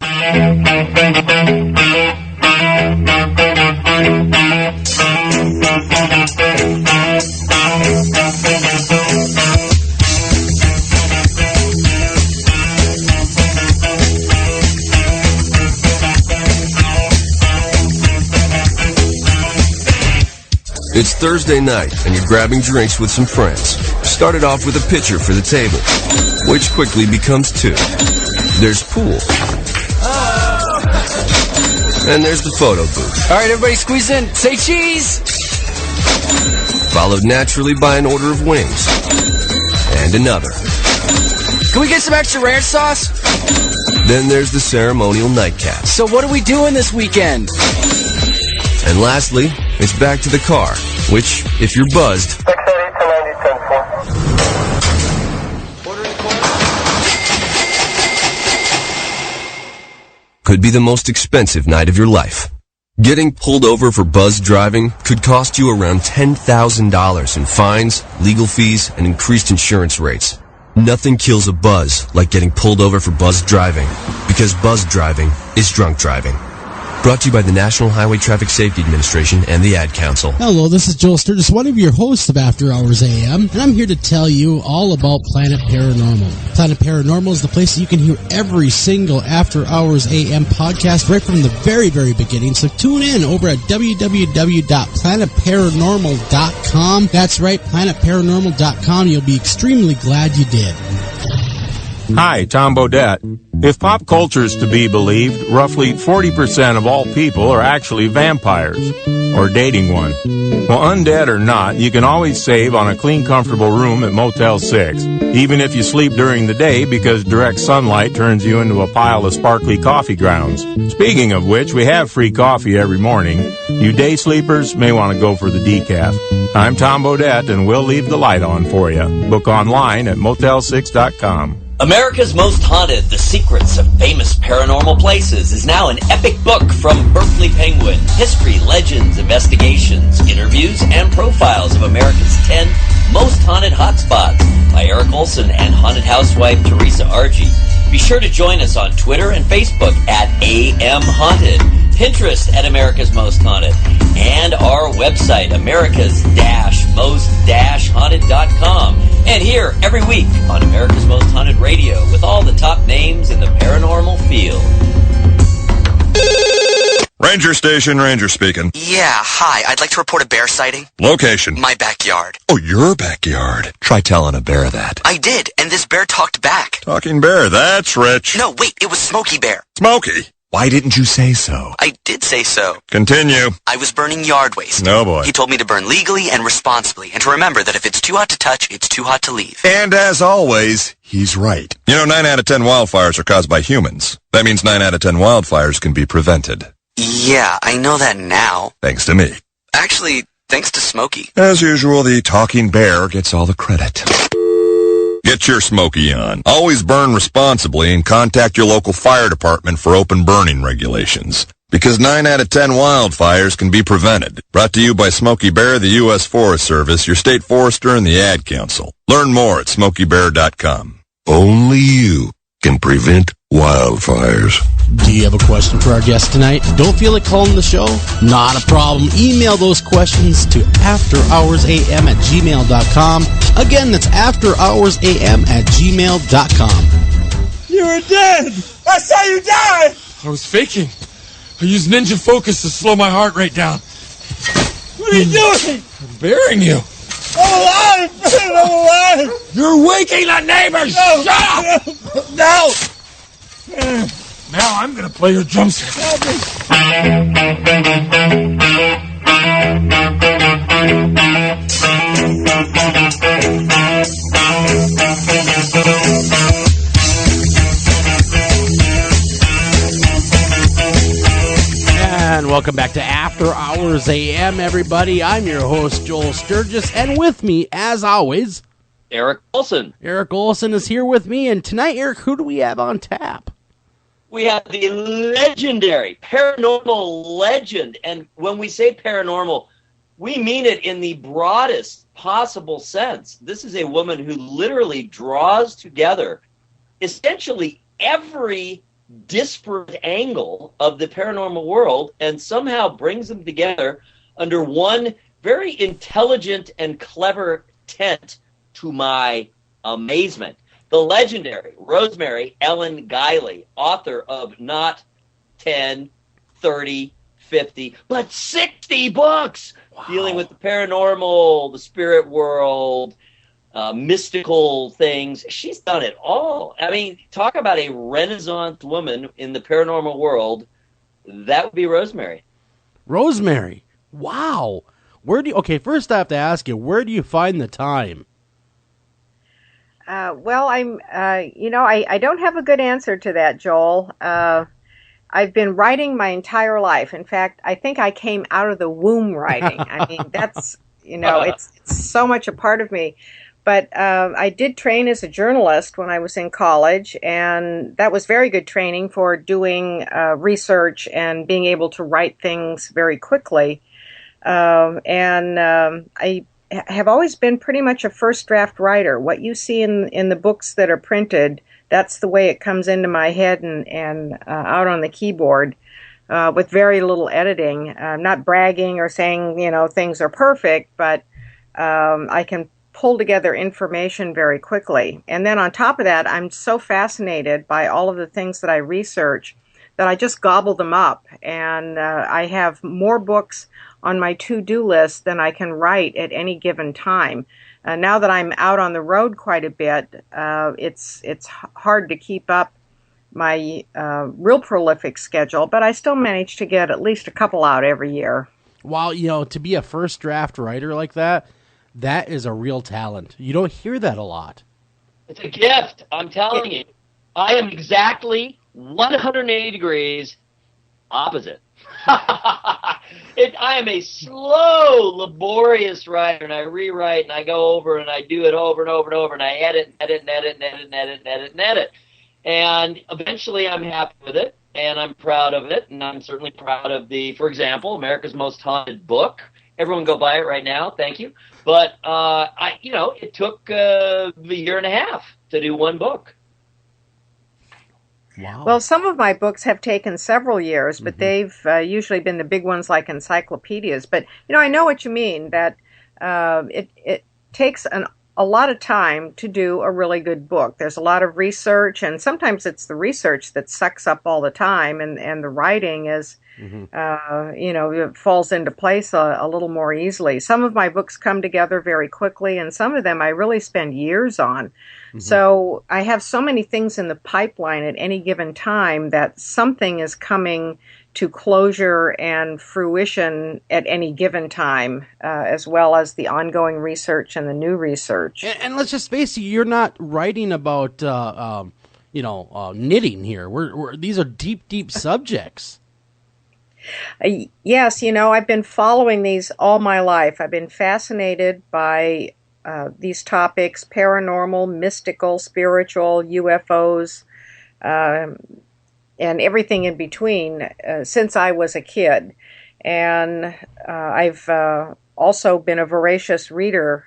It's Thursday night, and you're grabbing drinks with some friends. Started off with a pitcher for the table, which quickly becomes two. There's pool. And there's the photo booth. All right, everybody squeeze in. Say cheese! Followed naturally by an order of wings. And another. Can we get some extra ranch sauce? Then there's the ceremonial nightcap. So what are we doing this weekend? And lastly, it's back to the car, which, if you're buzzed, 680 to 90, 10-4. could be the most expensive night of your life. Getting pulled over for buzzed driving could cost you around $10,000 in fines, legal fees, and increased insurance rates. Nothing kills a buzz like getting pulled over for buzzed driving, because buzzed driving is drunk driving. Brought to you by the National Highway Traffic Safety Administration and the Ad Council. Hello, this is Joel Sturgis, one of your hosts of After Hours AM, and I'm here to tell you all about Planet Paranormal. Planet Paranormal is the place that you can hear every single After Hours AM podcast right from the very, very beginning. So tune in over at www.planetparanormal.com. That's right, planetparanormal.com. You'll be extremely glad you did. Hi, Tom Bodette. If pop culture is to be believed, roughly 40% of all people are actually vampires, or dating one. Well, undead or not, you can always save on a clean, comfortable room at Motel 6, even if you sleep during the day because direct sunlight turns you into a pile of sparkly coffee grounds. Speaking of which, we have free coffee every morning. You day sleepers may want to go for the decaf. I'm Tom Bodette, and we'll leave the light on for you. Book online at motel6.com. America's Most Haunted, The Secrets of Famous Paranormal Places is now an epic book from Berkeley Penguin. History, legends, investigations, interviews, and profiles of America's 10 most haunted hotspots by Eric Olson and haunted housewife Teresa Argy. Be sure to join us on Twitter and Facebook at AM Haunted, Pinterest at America's Most Haunted, and our website, America's-Most-Haunted.com. gmail.com. And here every week on America's Most Haunted Radio with all the top names in the paranormal field. Ranger Station, Ranger speaking. Yeah, hi. I'd like to report a bear sighting. Location. My backyard. Oh, your backyard. Try telling a bear that. I did, and this bear talked back. Talking bear, that's rich. No, wait, it was Smokey Bear. Smokey? Why didn't you say so? I did say so. Continue. I was burning yard waste. No, boy. He told me to burn legally and responsibly, and to remember that if it's too hot to touch, it's too hot to leave. And as always, he's right. You know, 9 out of 10 wildfires are caused by humans. That means 9 out of 10 wildfires can be prevented. Yeah, I know that now. Thanks to me. Actually, thanks to Smokey. As usual, the talking bear gets all the credit. Get your Smokey on. Always burn responsibly and contact your local fire department for open burning regulations. Because 9 out of 10 wildfires can be prevented. Brought to you by Smokey Bear, the U.S. Forest Service, your state forester, and the Ad Council. Learn more at smokeybear.com. Only you can prevent wildfires. Do you have a question for our guest tonight? Don't feel like calling the show? Not a problem. Email those questions to afterhoursam@gmail.com. Again, that's afterhoursam@gmail.com. You were dead! I saw you die! I was faking. I used ninja focus to slow my heart rate down. What are you doing? I'm burying you. I'm alive! I'm alive! You're waking the neighbors! No. Shut up! No! Now I'm gonna play your drum set. And welcome back to After Hours AM, everybody. I'm your host, Joel Sturgis, and with me, as always, Eric Olson. Eric Olson is here with me, and tonight, Eric, who do we have on tap? We have the legendary paranormal legend. And when we say paranormal, we mean it in the broadest possible sense. This is a woman who literally draws together essentially every disparate angle of the paranormal world and somehow brings them together under one very intelligent and clever tent, to my amazement. The legendary Rosemary Ellen Guiley, author of not 10, 30, 50, but 60 books dealing with the paranormal, the spirit world, mystical things. She's done it all. I mean, talk about a Renaissance woman in the paranormal world. That would be Rosemary. Rosemary. Wow. Okay, first I have to ask you, where do you find the time? Well, I don't have a good answer to that, Joel. I've been writing my entire life. In fact, I think I came out of the womb writing. I mean, that's, it's so much a part of me. But I did train as a journalist when I was in college, and that was very good training for doing research and being able to write things very quickly. I have always been pretty much a first draft writer. What you see in the books that are printed, that's the way it comes into my head and out on the keyboard with very little editing. Not bragging or saying, things are perfect, but I can pull together information very quickly. And then on top of that, I'm so fascinated by all of the things that I research that I just gobble them up. And I have more books on my to-do list than I can write at any given time. Now that I'm out on the road quite a bit, it's hard to keep up my real prolific schedule, but I still manage to get at least a couple out every year. Wow, to be a first draft writer like that is a real talent. You don't hear that a lot. It's a gift, I'm telling you. I am exactly 180 degrees opposite. I am a slow, laborious writer, and I rewrite, and I go over, and I do it over and over and over, and I edit, and edit, and edit, and edit, and edit, and edit, and edit. And eventually I'm happy with it, and I'm proud of it, and I'm certainly proud of for example, America's Most Haunted book. Everyone go buy it right now, thank you. But, it took a year and a half to do one book. Wow. Well, some of my books have taken several years, but they've usually been the big ones like encyclopedias. But, I know what you mean, that it takes an a lot of time to do a really good book. There's a lot of research, and sometimes it's the research that sucks up all the time, and the writing is, it falls into place a little more easily. Some of my books come together very quickly, and some of them I really spend years on. Mm-hmm. So I have so many things in the pipeline at any given time that something is coming to closure and fruition at any given time, as well as the ongoing research and the new research. And let's just face it, you're not writing about, knitting here. These are deep, deep subjects. Yes, I've been following these all my life. I've been fascinated by these topics: paranormal, mystical, spiritual, UFOs, and everything in between since I was a kid. And I've also been a voracious reader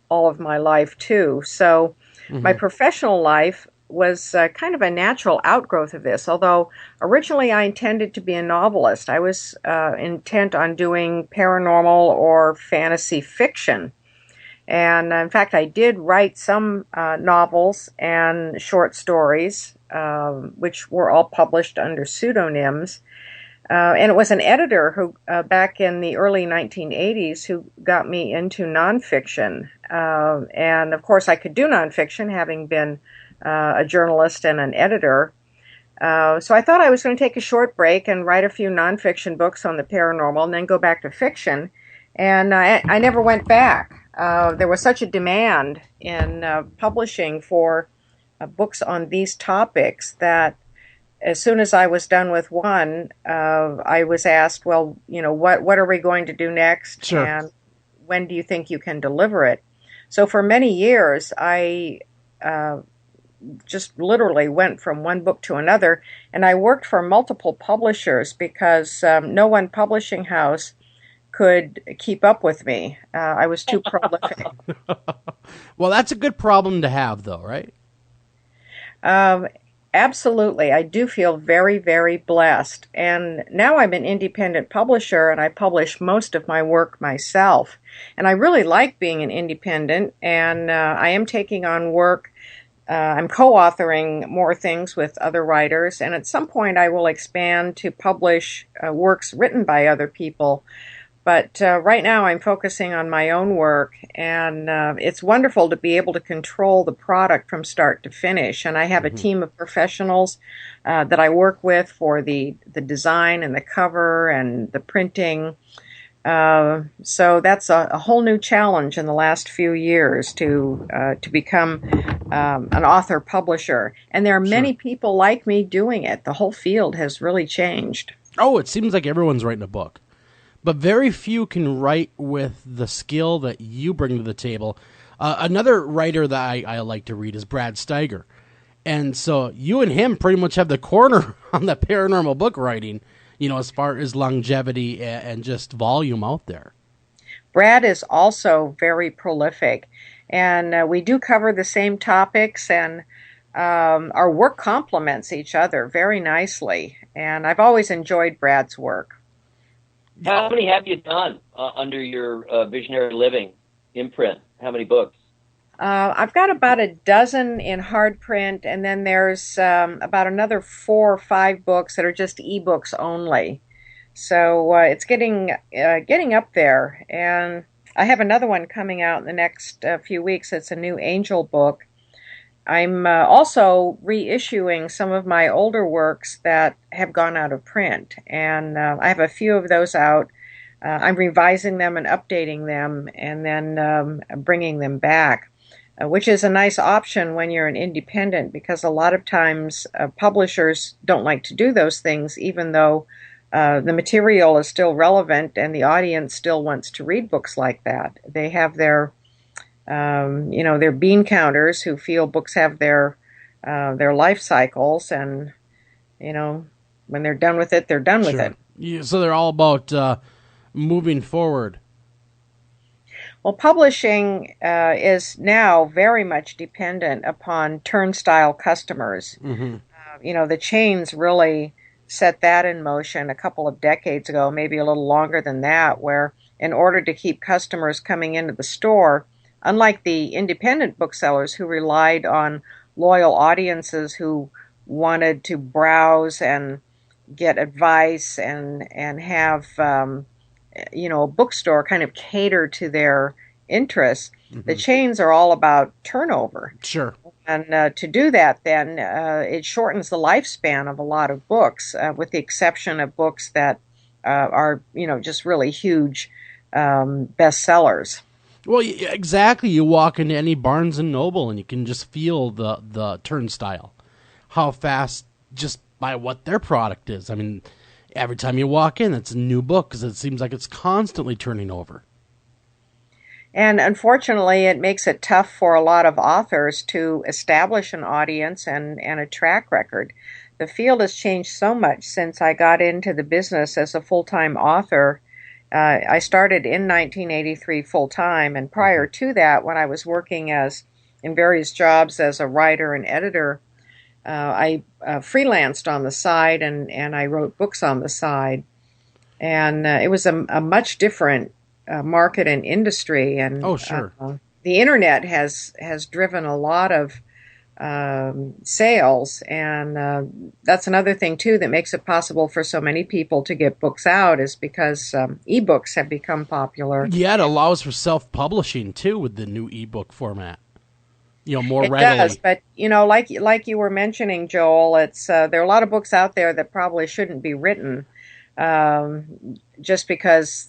all of my life, too. So my professional life was kind of a natural outgrowth of this, although originally I intended to be a novelist. I was intent on doing paranormal or fantasy fiction. And in fact, I did write some novels and short stories, which were all published under pseudonyms. And it was an editor who, back in the early 1980s, who got me into nonfiction. And of course, I could do nonfiction, having been a journalist and an editor. So I thought I was going to take a short break and write a few nonfiction books on the paranormal and then go back to fiction. And I never went back. There was such a demand in publishing for books on these topics that as soon as I was done with one, I was asked, well, what are we going to do next? Sure. And when do you think you can deliver it? So for many years, I just literally went from one book to another, and I worked for multiple publishers because no one publishing house could keep up with me. I was too prolific. Well, that's a good problem to have, though, right? Absolutely. I do feel very, very blessed. And now I'm an independent publisher, and I publish most of my work myself. And I really like being an independent, and I am taking on work. I'm co-authoring more things with other writers, and at some point I will expand to publish works written by other people. But right now I'm focusing on my own work, and it's wonderful to be able to control the product from start to finish. And I have a team of professionals that I work with for the design and the cover and the printing. So that's a whole new challenge in the last few years to become an author publisher. And there are many people like me doing it. The whole field has really changed. Oh, it seems like everyone's writing a book. But very few can write with the skill that you bring to the table. Another writer that I like to read is Brad Steiger. And so you and him pretty much have the corner on the paranormal book writing, as far as longevity and just volume out there. Brad is also very prolific. And we do cover the same topics, and our work complements each other very nicely. And I've always enjoyed Brad's work. How many have you done under your Visionary Living imprint? How many books? I've got about a dozen in hard print, and then there's about another 4 or 5 books that are just ebooks only. So it's getting up there. And I have another one coming out in the next few weeks. It's a new angel book. I'm also reissuing some of my older works that have gone out of print, and I have a few of those out. I'm revising them and updating them, and then bringing them back, which is a nice option when you're an independent, because a lot of times publishers don't like to do those things, even though the material is still relevant and the audience still wants to read books like that. They have their their bean counters who feel books have their life cycles, and when they're done with it, they're done with it. Yeah, so they're all about moving forward. Well, publishing is now very much dependent upon turnstile customers. The chains really set that in motion a couple of decades ago, maybe a little longer than that, where in order to keep customers coming into the store, unlike the independent booksellers who relied on loyal audiences who wanted to browse and get advice and have a bookstore kind of cater to their interests. The chains are all about turnover. Sure. And to do that, then it shortens the lifespan of a lot of books, with the exception of books that are just really huge bestsellers. Well, exactly. You walk into any Barnes and Noble and you can just feel the turnstile, how fast, just by what their product is. I mean, every time you walk in, it's a new book because it seems like it's constantly turning over. And unfortunately, it makes it tough for a lot of authors to establish an audience and a track record. The field has changed so much since I got into the business as a full-time author. I started in 1983 full-time, and prior to that, when I was working in various jobs as a writer and editor, I freelanced on the side and I wrote books on the side. And it was a much different market and industry, and oh, sure. The internet has driven a lot of sales, and that's another thing too that makes it possible for so many people to get books out, is because ebooks have become popular. Yeah, it allows for self-publishing too with the new ebook format. More readily. It does, but like you were mentioning, Joel, it's there are a lot of books out there that probably shouldn't be written, just because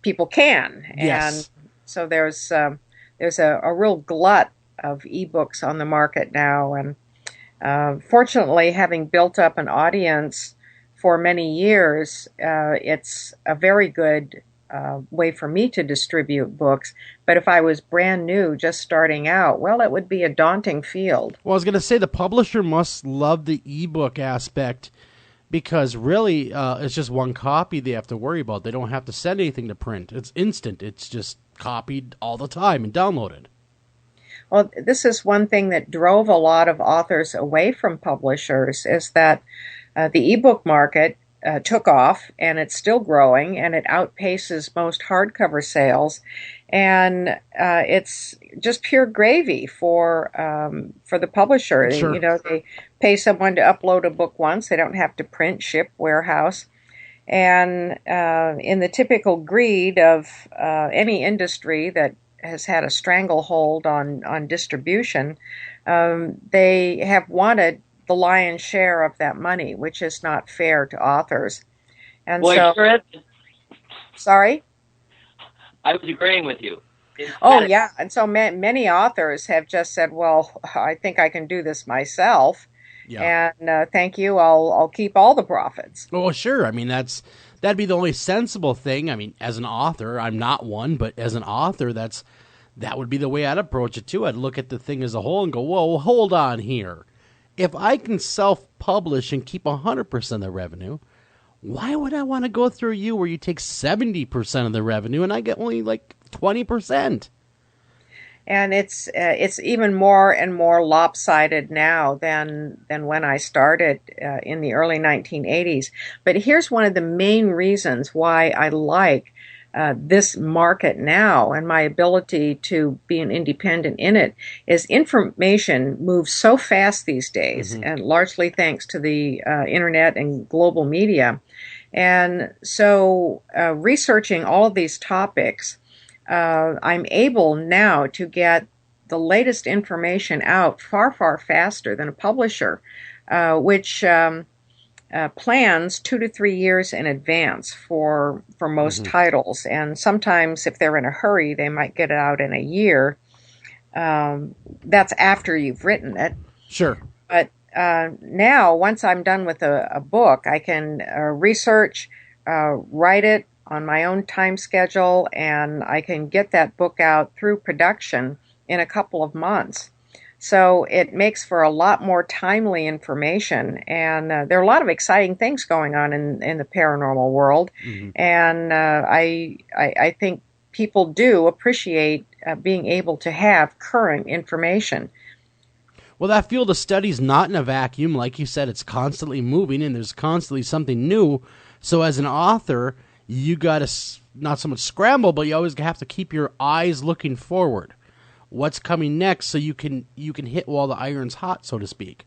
people can. Yes. And so there's a real glut of ebooks on the market now. And fortunately, having built up an audience for many years, it's a very good way for me to distribute books. But if I was brand new, just starting out, well, it would be a daunting field. Well, I was going to say the publisher must love the ebook aspect, because really, it's just one copy they have to worry about. They don't have to send anything to print. It's instant. It's just copied all the time and downloaded. Well, this is one thing that drove a lot of authors away from publishers, is that the ebook market took off, and it's still growing, and it outpaces most hardcover sales. And it's just pure gravy for the publisher. Sure. They pay someone to upload a book once. They don't have to print, ship, warehouse. And in the typical greed of any industry that has had a stranglehold on distribution, they have wanted the lion's share of that money, which is not fair to authors. And Sorry? I was agreeing with you. Oh, yeah. And so many authors have just said, well, I think I can do this myself. Yeah. And thank you. I'll keep all the profits. Oh, sure. I mean, that'd be the only sensible thing. I mean, as an author, I'm not one, but as an author, that would be the way I'd approach it too. I'd look at the thing as a whole and go, whoa, hold on here. If I can self-publish and keep 100% of the revenue, why would I want to go through you where you take 70% of the revenue and I get only like 20%? And it's even more and more lopsided now than when I started in the early 1980s. But here's one of the main reasons why I like this market now, and my ability to be an independent in it, is information moves so fast these days, and largely thanks to the internet and global media. And so researching all of these topics, I'm able now to get the latest information out far, far faster than a publisher, which plans 2 to 3 years in advance for most titles. And sometimes if they're in a hurry, they might get it out in a year. That's after you've written it. Sure. But now, once I'm done with a book, I can research, write it on my own time schedule, and I can get that book out through production in a couple of months. So it makes for a lot more timely information, and there are a lot of exciting things going on in the paranormal world, and I think people do appreciate being able to have current information. Well, that field of study is not in a vacuum. Like you said, it's constantly moving, and there's constantly something new. So as an author, you got to not so much scramble, but you always have to keep your eyes looking forward. what's coming next, so you can hit while the iron's hot, so to speak.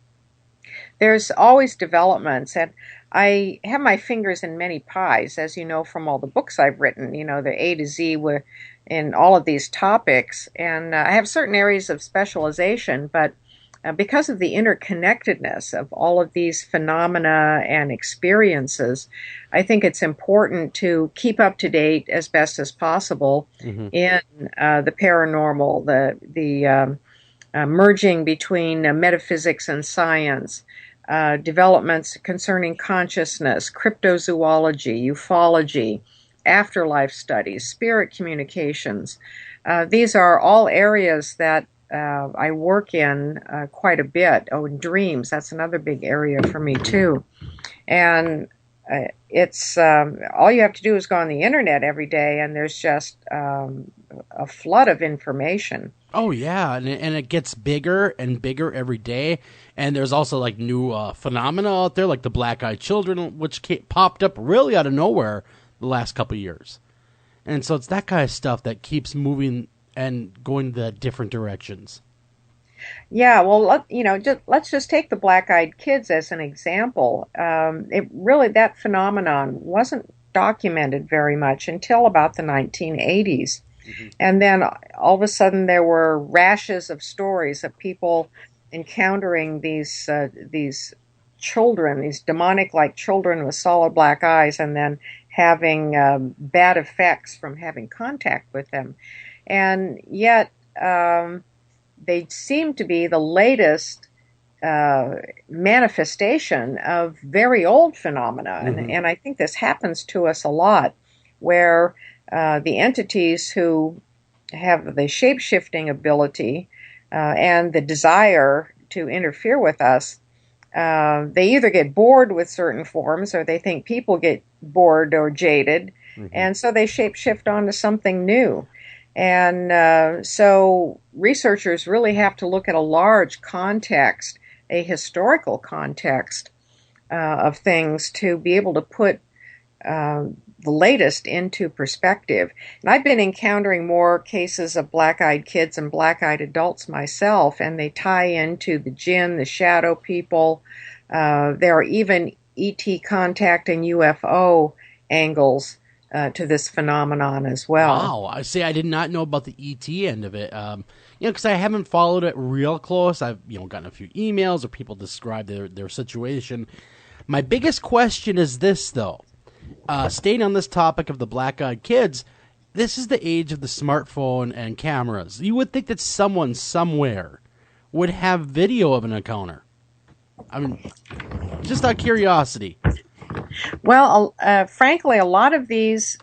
There's always developments, and I have my fingers in many pies, as you know from all the books I've written. The A to Z in all of these topics, and I have certain areas of specialization, but because of the interconnectedness of all of these phenomena and experiences, I think it's important to keep up to date as best as possible in the paranormal, the merging between metaphysics and science, developments concerning consciousness, cryptozoology, ufology, afterlife studies, spirit communications. These are all areas that I work in quite a bit. Oh, and dreams, that's another big area for me too. And it's all you have to do is go on the internet every day, and there's just a flood of information. Oh yeah, and it gets bigger and bigger every day. And there's also like new phenomena out there, like the black-eyed children, which popped up really out of nowhere the last couple of years. And so it's that kind of stuff that keeps moving and going the different directions. Yeah, well, let's just take the black-eyed kids as an example. That phenomenon wasn't documented very much until about the 1980s. And then all of a sudden there were rashes of stories of people encountering these children, these demonic-like children with solid black eyes, and then having bad effects from having contact with them. And yet they seem to be the latest manifestation of very old phenomena. And I think this happens to us a lot, where the entities who have the shape-shifting ability and the desire to interfere with us, they either get bored with certain forms, or they think people get bored or jaded, and so they shape-shift onto something new. And so researchers really have to look at a large context, a historical context of things, to be able to put the latest into perspective. And I've been encountering more cases of black-eyed kids and black-eyed adults myself, and they tie into the jinn, the shadow people. There are even ET contact and UFO angles to this phenomenon as well. Wow, I see. I did not know about the ET end of it. Because I haven't followed it real close. I've gotten a few emails or people describe their situation. My biggest question is this, though. Staying on this topic of the black-eyed kids, this is the age of the smartphone and cameras. You would think that someone somewhere would have video of an encounter. I mean, just out of curiosity. Well, frankly, a lot of these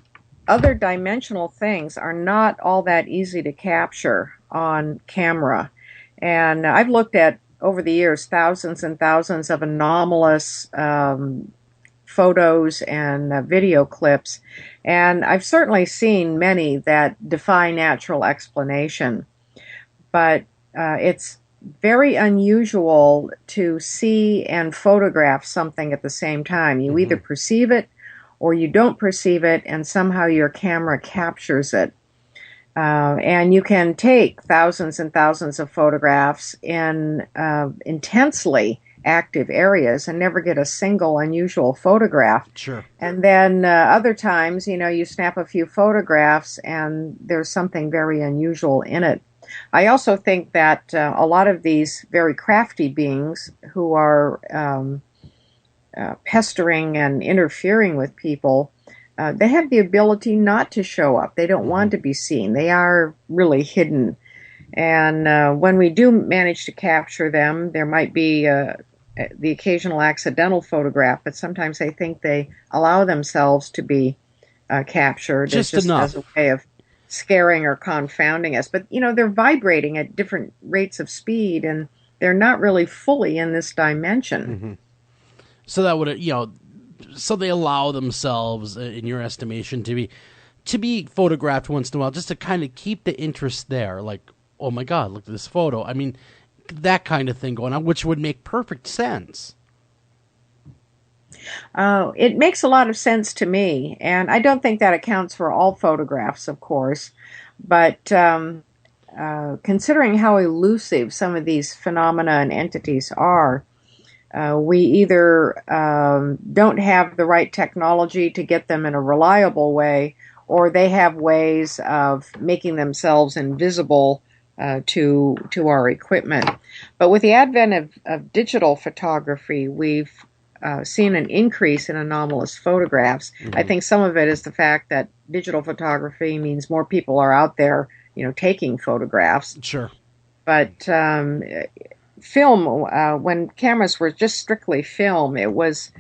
other dimensional things are not all that easy to capture on camera. And I've looked at, over the years, thousands and thousands of anomalous photos and video clips, and I've certainly seen many that defy natural explanation. But it's very unusual to see and photograph something at the same time. You either perceive it or you don't perceive it, and somehow your camera captures it. And you can take thousands and thousands of photographs in intensely active areas and never get a single unusual photograph. Sure. And then other times, you snap a few photographs and there's something very unusual in it. I also think that a lot of these very crafty beings who are pestering and interfering with people, they have the ability not to show up. They don't want to be seen. They are really hidden. And when we do manage to capture them, there might be the occasional accidental photograph, but sometimes I think they allow themselves to be captured just enough as a way of scaring or confounding us. But, they're vibrating at different rates of speed, and they're not really fully in this dimension. So that would, so they allow themselves, in your estimation, to be photographed once in a while, just to kind of keep the interest there. Like, oh my God, look at this photo. I mean, that kind of thing going on, which would make perfect sense. It makes a lot of sense to me, and I don't think that accounts for all photographs, of course, but considering how elusive some of these phenomena and entities are, we either don't have the right technology to get them in a reliable way, or they have ways of making themselves invisible to our equipment. But with the advent of digital photography, we've seen an increase in anomalous photographs. I think some of it is the fact that digital photography means more people are out there, taking photographs. Sure. But film, when cameras were just strictly film, it was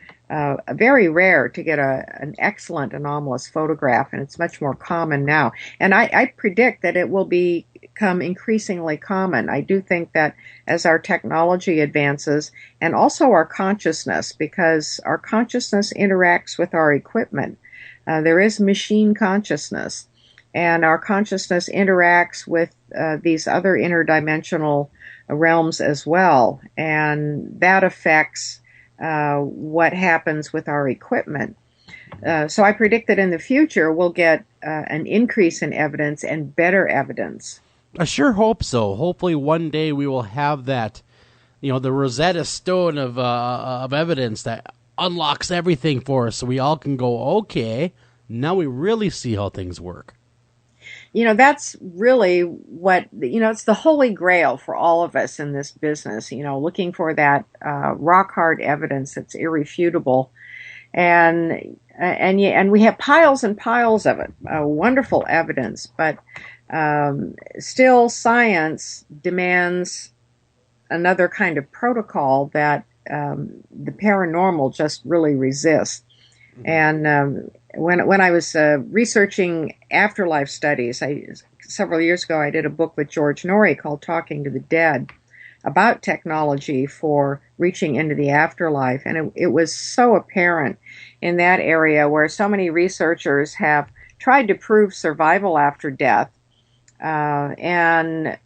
very rare to get an excellent anomalous photograph, and it's much more common now. And I predict that it will become increasingly common. I do think that as our technology advances, and also our consciousness, because our consciousness interacts with our equipment. There is machine consciousness, and our consciousness interacts with these other interdimensional realms as well, and that affects what happens with our equipment. So I predict that in the future we'll get an increase in evidence and better evidence. I sure hope so. Hopefully one day we will have that, the Rosetta Stone of evidence that unlocks everything for us, so we all can go, okay, now we really see how things work. That's really what, it's the holy grail for all of us in this business, looking for that rock hard evidence that's irrefutable. And we have piles and piles of it, wonderful evidence, but still science demands another kind of protocol that the paranormal just really resists. And when I was researching afterlife studies, several years ago, I did a book with George Norrie called Talking to the Dead about technology for reaching into the afterlife. And it was so apparent in that area where so many researchers have tried to prove survival after death and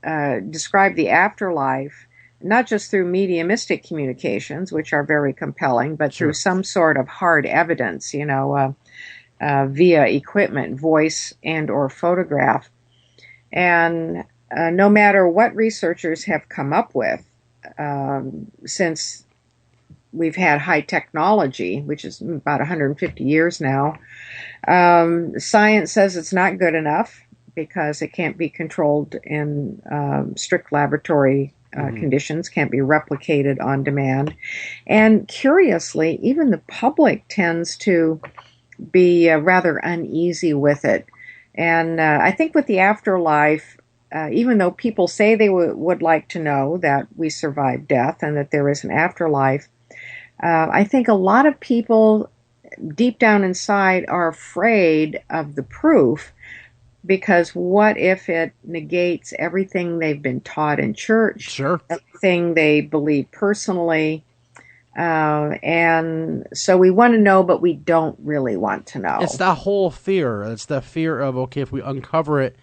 describe the afterlife, not just through mediumistic communications, which are very compelling, but through some sort of hard evidence, via equipment, voice and or photograph. And no matter what researchers have come up with, since we've had high technology, which is about 150 years now, science says it's not good enough because it can't be controlled in strict laboratory conditions, can't be replicated on demand. And curiously, even the public tends to be rather uneasy with it. And I think with the afterlife, even though people say they would like to know that we survive death and that there is an afterlife, I think a lot of people deep down inside are afraid of the proof, because what if it negates everything they've been taught in church, everything they believe personally, and so we want to know, but we don't really want to know. It's that whole fear. It's the fear of, okay, if we uncover it,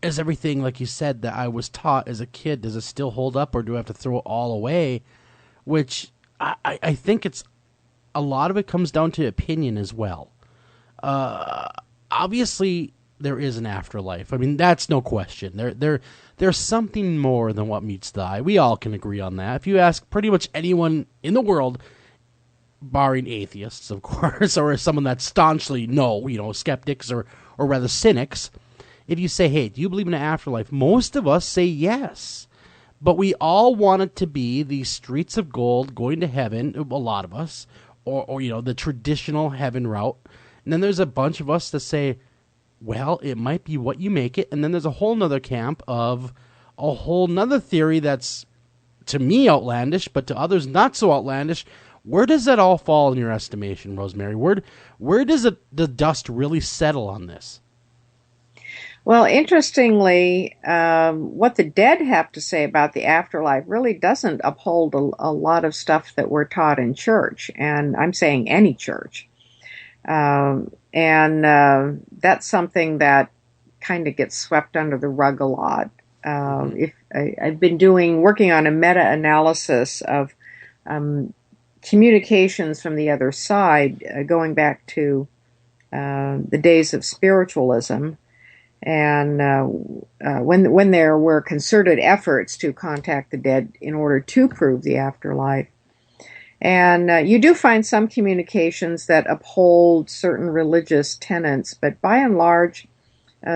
is everything, like you said, that I was taught as a kid, does it still hold up, or do I have to throw it all away? Which I think it's a lot of it comes down to opinion as well. Obviously, there is an afterlife. I mean, that's no question. There's something more than what meets the eye. We all can agree on that. If you ask pretty much anyone in the world, barring atheists, of course, or someone that's staunchly skeptics or rather cynics, if you say, hey, do you believe in an afterlife? Most of us say yes. But we all want it to be the streets of gold, going to heaven, a lot of us, or the traditional heaven route. And then there's a bunch of us that say, well, it might be what you make it. And then there's a whole nother camp of a whole nother theory that's, to me, outlandish, but to others not so outlandish. Where does that all fall in your estimation, Rosemary? Where does the dust really settle on this? Well, interestingly, what the dead have to say about the afterlife really doesn't uphold a lot of stuff that we're taught in church, and I'm saying any church. And that's something that kind of gets swept under the rug a lot. I've been working on a meta-analysis of communications from the other side, going back to the days of spiritualism. And when there were concerted efforts to contact the dead in order to prove the afterlife. And you do find some communications that uphold certain religious tenets, but by and large,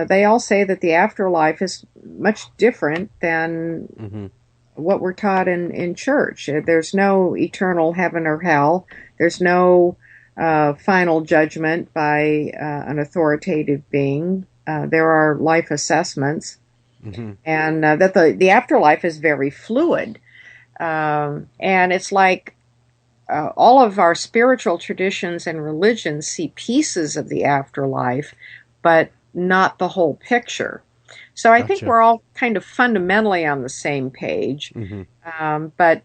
they all say that the afterlife is much different than what we're taught in church. There's no eternal heaven or hell. There's no final judgment by an authoritative being. There are life assessments, and that the afterlife is very fluid. And it's like all of our spiritual traditions and religions see pieces of the afterlife, but not the whole picture. So I think we're all kind of fundamentally on the same page. But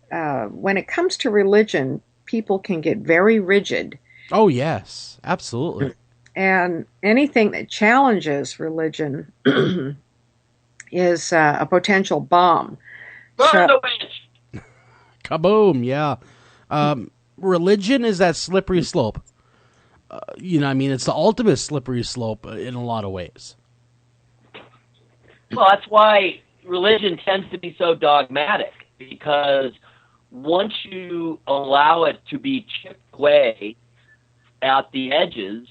when it comes to religion, people can get very rigid. Oh, yes, absolutely. And anything that challenges religion is a potential bomb. Kaboom, yeah. Religion is that slippery slope. It's the ultimate slippery slope in a lot of ways. Well, that's why religion tends to be so dogmatic, because once you allow it to be chipped away at the edges,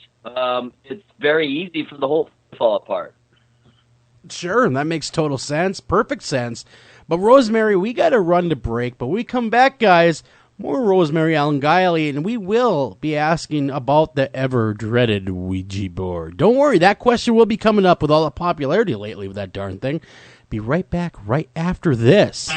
it's very easy for the whole to fall apart. Sure, that makes total sense. Perfect sense. But Rosemary, we got to run to break. But when we come back, guys, more Rosemary Ellen Guiley, and we will be asking about the ever-dreaded Ouija board. Don't worry, that question will be coming up with all the popularity lately with that darn thing. Be right back right after this.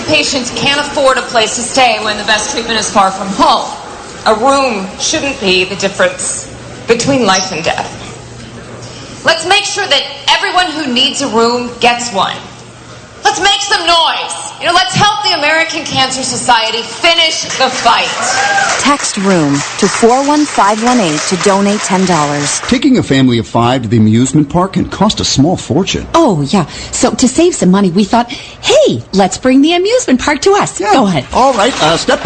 Patients can't afford a place to stay when the best treatment is far from home. A room shouldn't be the difference between life and death. Let's make sure that everyone who needs a room gets one. Let's make some noise. Let's help the American Cancer Society finish the fight. Text ROOM to 41518 to donate $10. Taking a family of 5 to the amusement park can cost a small fortune. Oh, yeah. So to save some money, we thought, hey, let's bring the amusement park to us. Yeah. Go ahead. All right. Step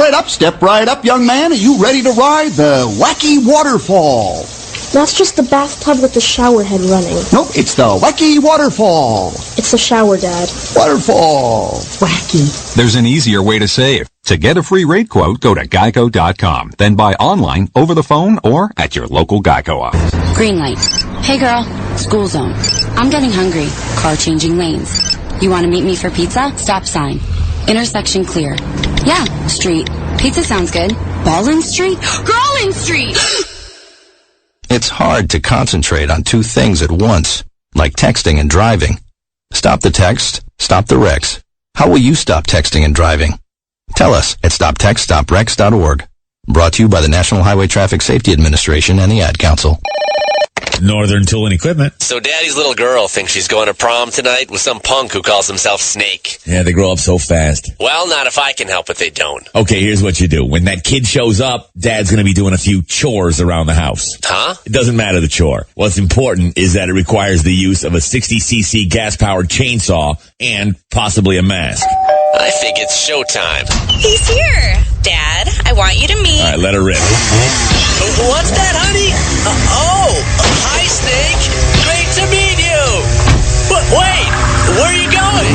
right up, young man. Are you ready to ride the wacky waterfall? That's just the bathtub with the shower head running. Nope, it's the wacky waterfall. It's the shower, Dad. Waterfall. Wacky. There's an easier way to save. To get a free rate quote, go to geico.com. Then buy online, over the phone, or at your local Geico office. Green light. Hey girl, school zone. I'm getting hungry. Car changing lanes. You want to meet me for pizza? Stop sign. Intersection clear. Yeah, street. Pizza sounds good. Ballin Street? Girlin Street! It's hard to concentrate on two things at once, like texting and driving. Stop the text, stop the wrecks. How will you stop texting and driving? Tell us at stoptextstoprex.org. Brought to you by the National Highway Traffic Safety Administration and the Ad Council. Northern Tool and Equipment. So Daddy's little girl thinks she's going to prom tonight with some punk who calls himself Snake. Yeah, they grow up so fast. Well, not if I can help it, they don't. Okay, here's what you do. When that kid shows up, Dad's going to be doing a few chores around the house. Huh? It doesn't matter the chore. What's important is that it requires the use of a 60cc gas-powered chainsaw and possibly a mask. I think it's showtime. He's here. Dad, I want you to meet... All right, let her rip. What's that, honey? Hi, Snake. Great to meet you. But wait, where are you going?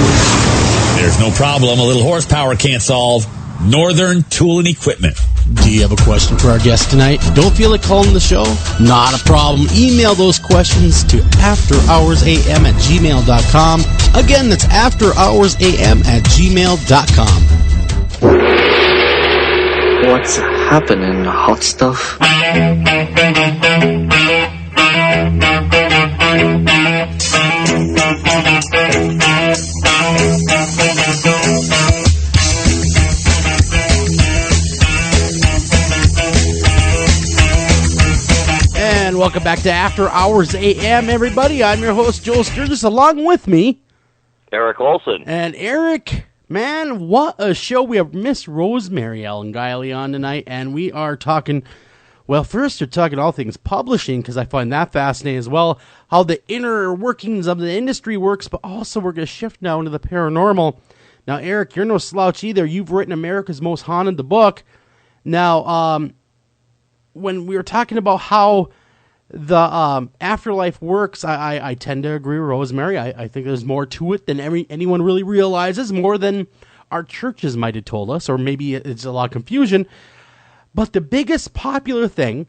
There's no problem a little horsepower can't solve. Northern Tool and Equipment. Do you have a question for our guest tonight? Don't feel like calling the show? Not a problem. Email those questions to afterhoursam@gmail.com. Again, that's afterhoursam@gmail.com. What's happening, hot stuff? And welcome back to After Hours AM, everybody. I'm your host, Joel Sturgis. Along with me, Eric Olson. And Eric, man, what a show. We have Miss Rosemary Ellen Guiley on tonight, and we are talking, well, first we're talking all things publishing, because I find that fascinating as well, how the inner workings of the industry works, but also we're going to shift now into the paranormal. Now, Eric, you're no slouch either. You've written America's Most Haunted, the book. Now, when we were talking about how the afterlife works, I tend to agree with Rosemary. I think there's more to it than anyone really realizes, more than our churches might have told us, or maybe it's a lot of confusion. But the biggest popular thing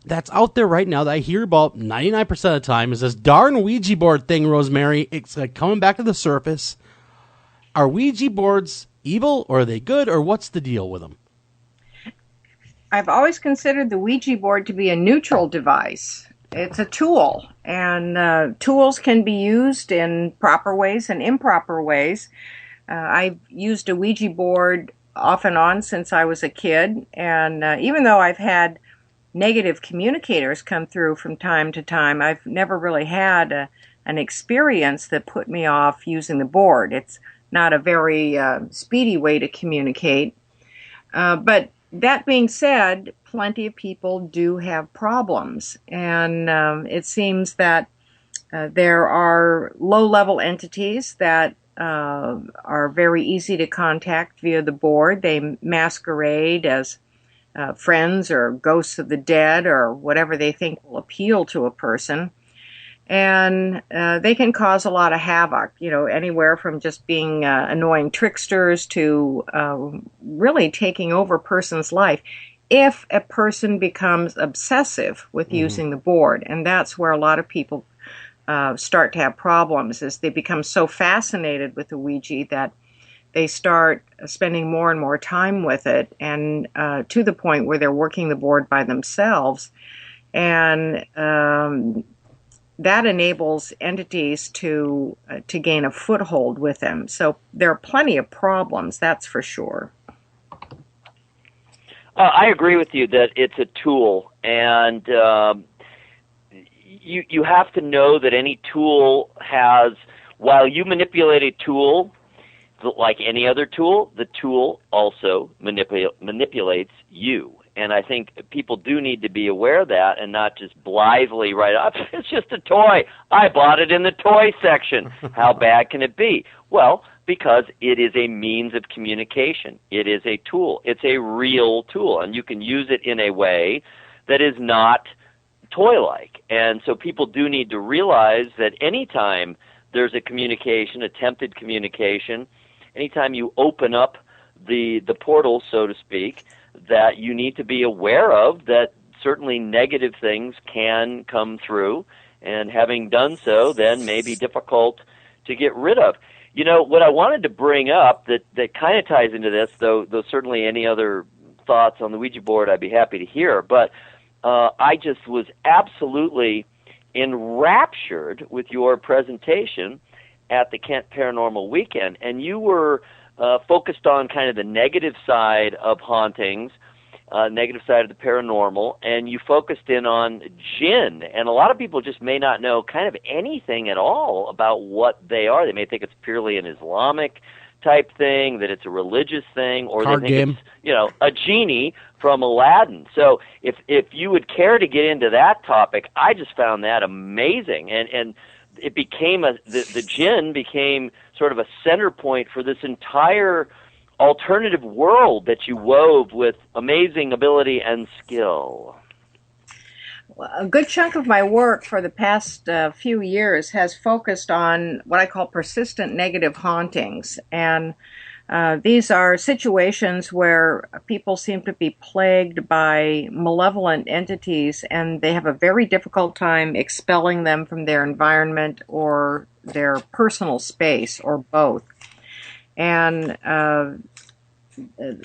that's out there right now that I hear about 99% of the time is this darn Ouija board thing, Rosemary. It's like coming back to the surface. Are Ouija boards evil, or are they good, or what's the deal with them? I've always considered the Ouija board to be a neutral device. It's a tool, and tools can be used in proper ways and improper ways. I've used a Ouija board off and on since I was a kid, and even though I've had negative communicators come through from time to time, I've never really had an experience that put me off using the board. It's not a very speedy way to communicate. But that being said, plenty of people do have problems, and it seems that there are low-level entities that are very easy to contact via the board. They masquerade as friends or ghosts of the dead or whatever they think will appeal to a person. And they can cause a lot of havoc, anywhere from just being annoying tricksters to really taking over a person's life if a person becomes obsessive with using the board. And that's where a lot of people start to have problems, is they become so fascinated with the Ouija that they start spending more and more time with it, and to the point where they're working the board by themselves. And that enables entities to gain a foothold with them. So there are plenty of problems, that's for sure. I agree with you that it's a tool, and you have to know that any tool has, while you manipulate a tool like any other tool, the tool also manipulates you. And I think people do need to be aware of that and not just blithely write up, it's just a toy. I bought it in the toy section. How bad can it be? Well, because it is a means of communication. It is a tool. It's a real tool, and you can use it in a way that is not toy-like. And so people do need to realize that anytime there's a communication, attempted communication, anytime you open up the portal, so to speak, that you need to be aware of that certainly negative things can come through, and having done so then may be difficult to get rid of. What I wanted to bring up that kind of ties into this, though certainly any other thoughts on the Ouija board I'd be happy to hear, but I just was absolutely enraptured with your presentation at the Kent Paranormal Weekend, and you were focused on kind of the negative side of hauntings, negative side of the paranormal, and you focused in on jinn. And a lot of people just may not know kind of anything at all about what they are. They may think it's purely an Islamic type thing, that it's a religious thing, or Card they think game. it's, a genie from Aladdin. So if you would care to get into that topic, I just found that amazing. And it became the jinn became sort of a center point for this entire alternative world that you wove with amazing ability and skill. A good chunk of my work for the past few years has focused on what I call persistent negative hauntings. And these are situations where people seem to be plagued by malevolent entities, and they have a very difficult time expelling them from their environment or their personal space, or both. And the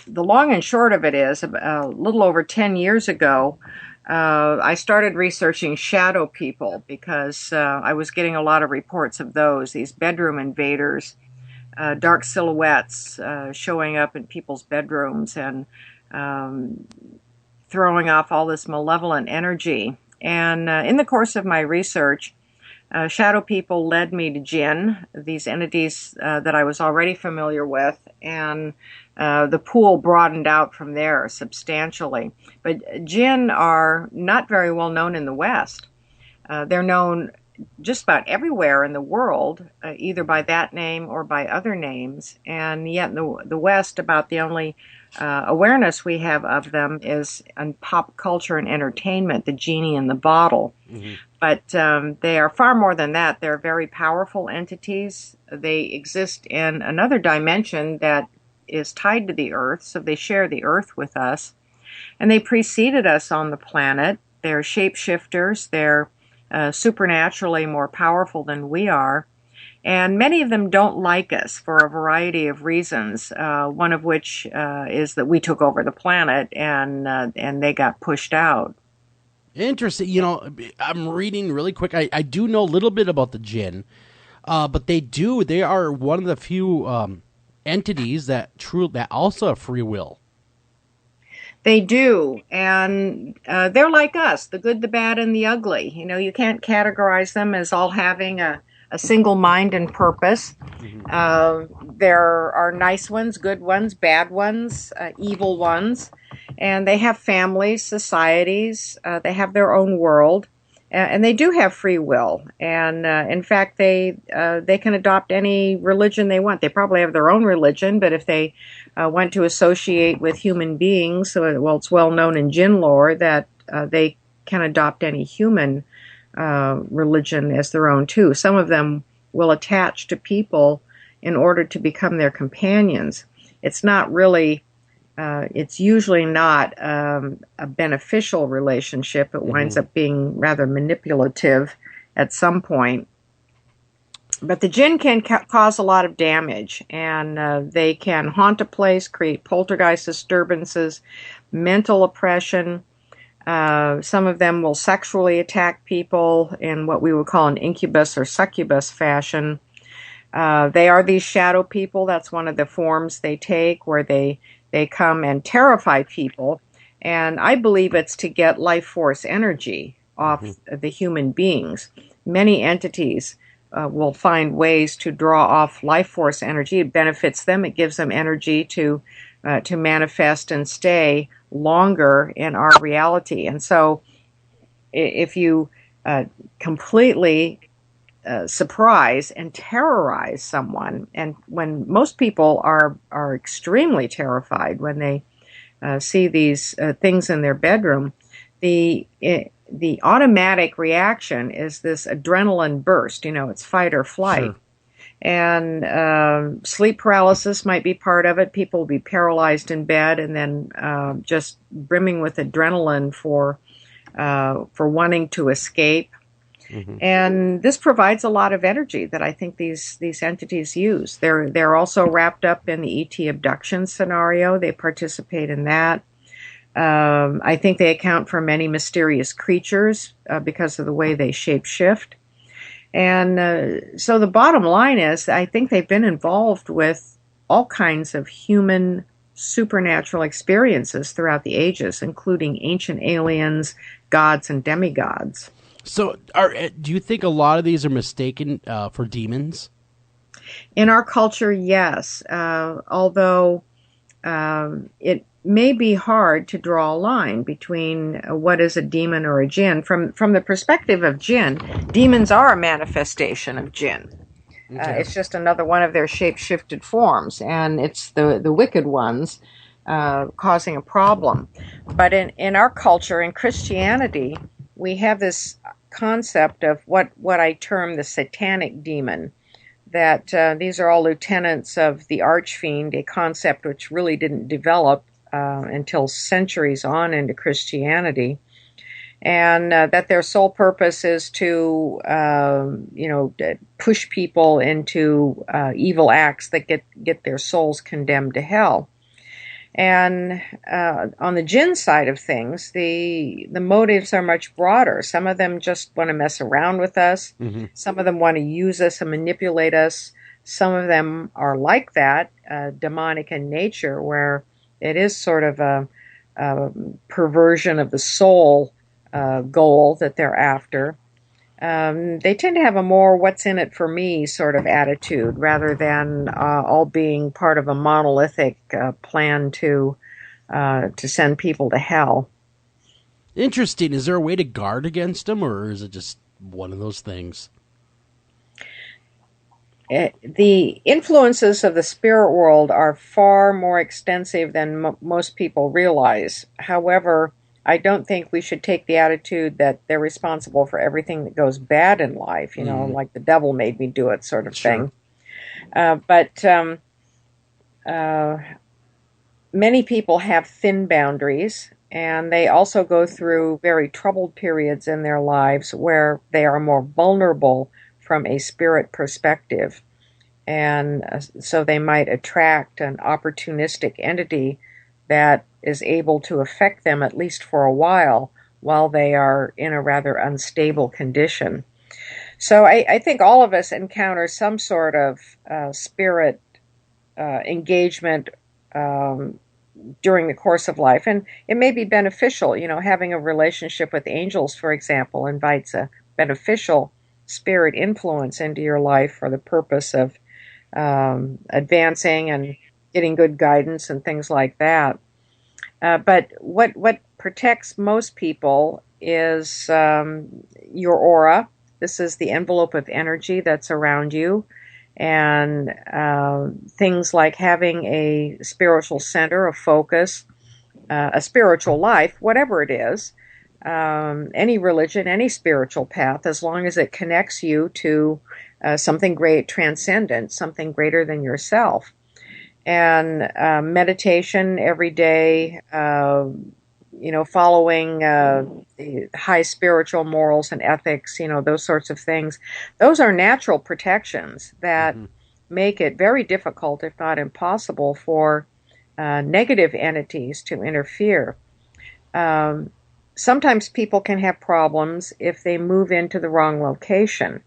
long and short of it is, a little over 10 years ago, I started researching shadow people because I was getting a lot of reports of these bedroom invaders, dark silhouettes showing up in people's bedrooms and throwing off all this malevolent energy. And in the course of my research, Shadow people led me to jinn, these entities that I was already familiar with, and the pool broadened out from there substantially. But jinn are not very well known in the West. They're known just about everywhere in the world, either by that name or by other names. And yet in the West, about the only awareness we have of them is in pop culture and entertainment, the genie in the bottle. Mm-hmm. But they are far more than that. They're very powerful entities. They exist in another dimension that is tied to the Earth, so they share the Earth with us. And they preceded us on the planet. They're shapeshifters. They're supernaturally more powerful than we are. And many of them don't like us for a variety of reasons, one of which is that we took over the planet and they got pushed out. Interesting. You know, I'm reading really quick. I do know a little bit about the jinn, but they are one of the few entities that also have free will. They do, and they're like us, the good, the bad, and the ugly. You know, you can't categorize them as all having a single mind and purpose. Mm-hmm. There are nice ones, good ones, bad ones, evil ones, and they have families, societies, they have their own world, and they do have free will. And in fact, they can adopt any religion they want. They probably have their own religion, but if they want to associate with human beings, well, it's well known in jinn lore that they can adopt any human religion as their own too. Some of them will attach to people in order to become their companions. It's not really, it's usually not a beneficial relationship. It winds up being rather manipulative at some point. But the jinn can cause a lot of damage, and they can haunt a place, create poltergeist disturbances, mental oppression. Some of them will sexually attack people in what we would call an incubus or succubus fashion. They are these shadow people. That's one of the forms they take, where they come and terrify people. And I believe it's to get life force energy off the human beings. Many entities will find ways to draw off life force energy. It benefits them. It gives them energy to manifest and stay longer in our reality. And so if you completely surprise and terrorize someone, and when most people are extremely terrified when they see these things in their bedroom, the automatic reaction is this adrenaline burst. You know, it's fight or flight. Sure. And sleep paralysis might be part of it. People will be paralyzed in bed and then just brimming with adrenaline for wanting to escape. Mm-hmm. And this provides a lot of energy that I think these entities use. They're also wrapped up in the ET abduction scenario. They participate in that. I think they account for many mysterious creatures because of the way they shapeshift. And so the bottom line is, I think they've been involved with all kinds of human supernatural experiences throughout the ages, including ancient aliens, gods, and demigods. So do you think a lot of these are mistaken for demons? In our culture, yes. Although it may be hard to draw a line between what is a demon or a jinn. From the perspective of jinn, demons are a manifestation of jinn. Okay. It's just another one of their shape-shifted forms, and it's the wicked ones causing a problem. But in our culture, in Christianity, we have this concept of what I term the satanic demon, that these are all lieutenants of the archfiend, a concept which really didn't develop until centuries on into Christianity, and that their sole purpose is to, push people into evil acts that get their souls condemned to hell. And on the jinn side of things, the motives are much broader. Some of them just want to mess around with us. Mm-hmm. Some of them want to use us and manipulate us. Some of them are like that, demonic in nature, where it is sort of a perversion of the soul goal that they're after. they tend to have a more what's in it for me sort of attitude rather than all being part of a monolithic plan to send people to hell. Interesting. Is there a way to guard against them, or is it just one of those things? The influences of the spirit world are far more extensive than most people realize. However, I don't think we should take the attitude that they're responsible for everything that goes bad in life, like the devil made me do it sort of thing. But many people have thin boundaries, and they also go through very troubled periods in their lives where they are more vulnerable from a spirit perspective. And so they might attract an opportunistic entity that is able to affect them at least for a while they are in a rather unstable condition. So I think all of us encounter some sort of spirit engagement during the course of life. And it may be beneficial, having a relationship with angels, for example, invites a beneficial spirit influence into your life for the purpose of advancing and getting good guidance and things like that. But what protects most people is your aura. This is the envelope of energy that's around you. And things like having a spiritual center, a focus, a spiritual life, whatever it is, any religion, any spiritual path, as long as it connects you to something great, transcendent, something greater than yourself. And meditation every day, following high spiritual morals and ethics, those sorts of things. Those are natural protections that make it very difficult, if not impossible, for negative entities to interfere. Sometimes people can have problems if they move into the wrong location.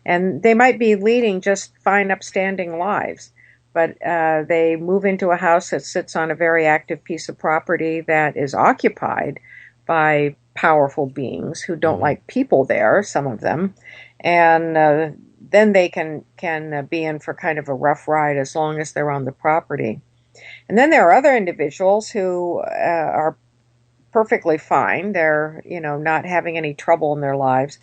And they might be leading just fine, upstanding lives, but they move into a house that sits on a very active piece of property that is occupied by powerful beings who don't like people there, some of them, and then they can be in for kind of a rough ride as long as they're on the property. And then there are other individuals who are perfectly fine. They're, not having any trouble in their lives,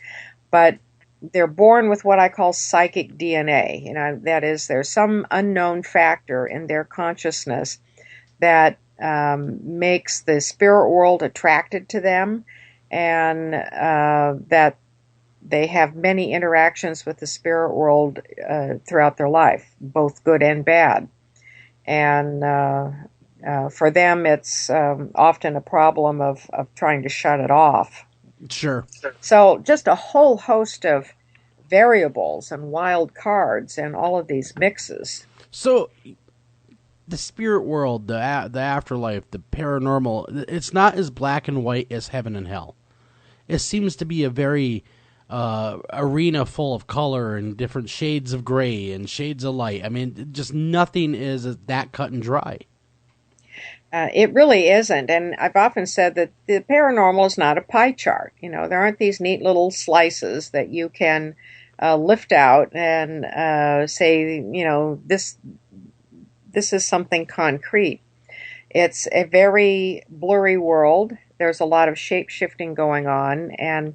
but they're born with what I call psychic DNA. That is, there's some unknown factor in their consciousness that makes the spirit world attracted to them, and that they have many interactions with the spirit world throughout their life, both good and bad. And for them, it's often a problem of trying to shut it off. Sure. So just a whole host of variables and wild cards and all of these mixes. So the spirit world, the afterlife, the paranormal, it's not as black and white as heaven and hell. It seems to be a very arena full of color and different shades of gray and shades of light. I mean, just nothing is that cut and dry. It really isn't, and I've often said that the paranormal is not a pie chart. There aren't these neat little slices that you can lift out and say, this is something concrete. It's a very blurry world. There's a lot of shape-shifting going on, and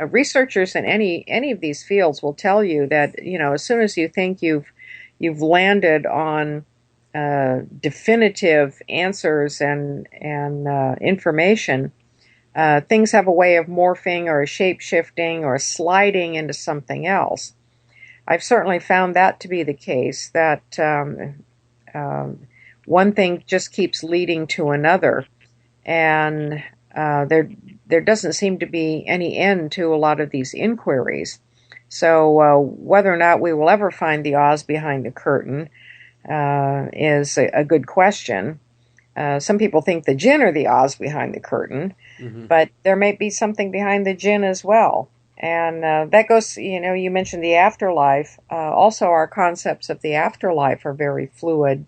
researchers in any of these fields will tell you that, as soon as you think you've landed on definitive answers and information, things have a way of morphing or shape-shifting or sliding into something else. I've certainly found that to be the case, that one thing just keeps leading to another, and there doesn't seem to be any end to a lot of these inquiries. So whether or not we will ever find the Oz behind the curtain is a good question. Some people think the jinn are the Oz behind the curtain, but there may be something behind the jinn as well. And that goes, you mentioned the afterlife. Also, our concepts of the afterlife are very fluid.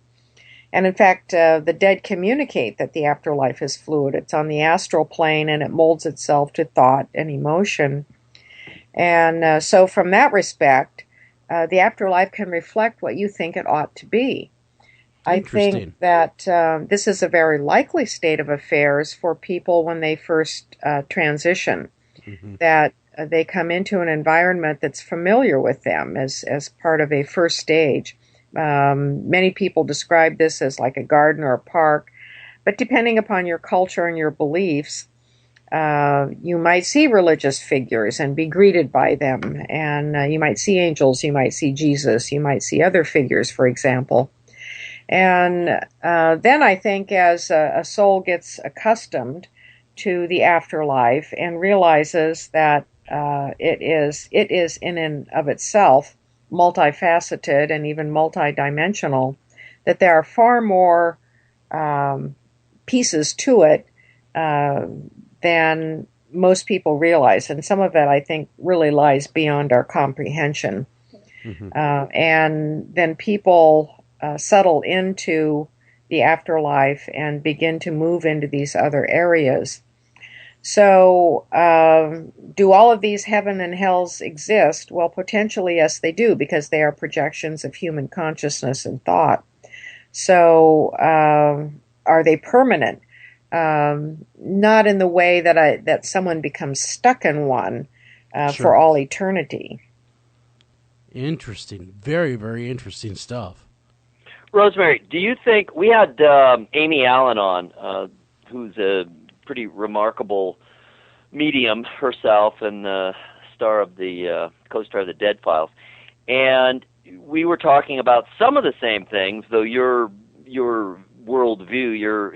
And in fact, the dead communicate that the afterlife is fluid. It's on the astral plane, and it molds itself to thought and emotion. And so from that respect, the afterlife can reflect what you think it ought to be. I think that this is a very likely state of affairs for people when they first transition, that they come into an environment that's familiar with them as part of a first stage. Many people describe this as like a garden or a park, but depending upon your culture and your beliefs, you might see religious figures and be greeted by them, and you might see angels, you might see Jesus, you might see other figures, for example. And then I think as a soul gets accustomed to the afterlife and realizes that it is in and of itself multifaceted and even multidimensional, that there are far more pieces to it than most people realize. And some of it, I think, really lies beyond our comprehension. And then people settle into the afterlife and begin to move into these other areas. So, do all of these heaven and hells exist? Well, potentially, yes, they do, because they are projections of human consciousness and thought. So, are they permanent? Not in the way that someone becomes stuck in one for all eternity. Interesting. Very, very interesting stuff. Rosemary, do you think we had Amy Allen on, who's a pretty remarkable medium herself and co-star of the Dead Files, and we were talking about some of the same things, though your worldview, you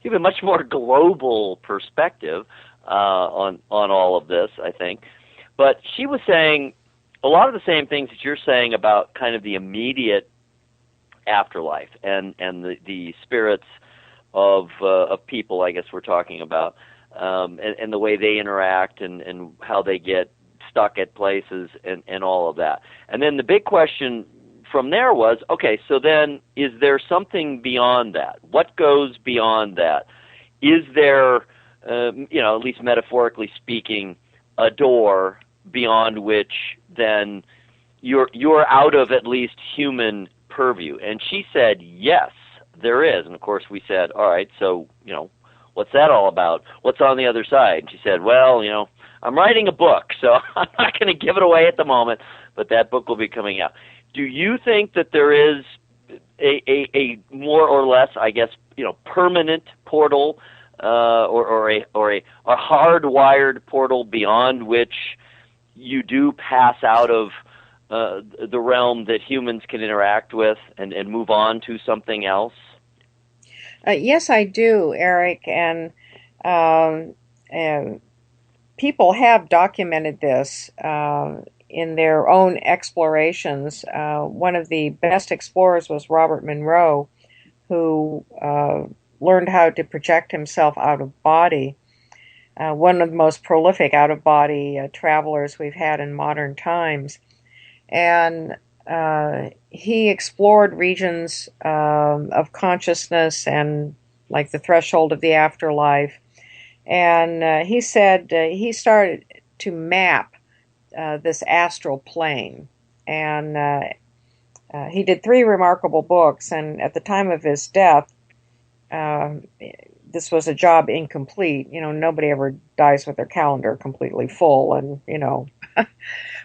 have a much more global perspective on all of this, I think. But she was saying a lot of the same things that you're saying about kind of the immediate afterlife and the spirits of people, I guess we're talking about, and the way they interact and how they get stuck at places and all of that. And then the big question from there was, okay, so then is there something beyond that? What goes beyond that? Is there, at least metaphorically speaking, a door beyond which then you're out of at least human purview? And she said, yes, there is. And of course we said, all right, so, what's that all about? What's on the other side? And she said, well, I'm writing a book, so I'm not going to give it away at the moment, but that book will be coming out. Do you think that there is a more or less, I guess, permanent portal, or a hardwired portal beyond which you do pass out of the realm that humans can interact with and move on to something else? Yes, I do, Eric, and people have documented this in their own explorations. One of the best explorers was Robert Monroe, who learned how to project himself out of body. One of the most prolific out-of-body travelers we've had in modern times. And he explored regions of consciousness and like the threshold of the afterlife. And he said he started to map this astral plane. And he did 3 remarkable books. And at the time of his death, this was a job incomplete. Nobody ever dies with their calendar completely full. And,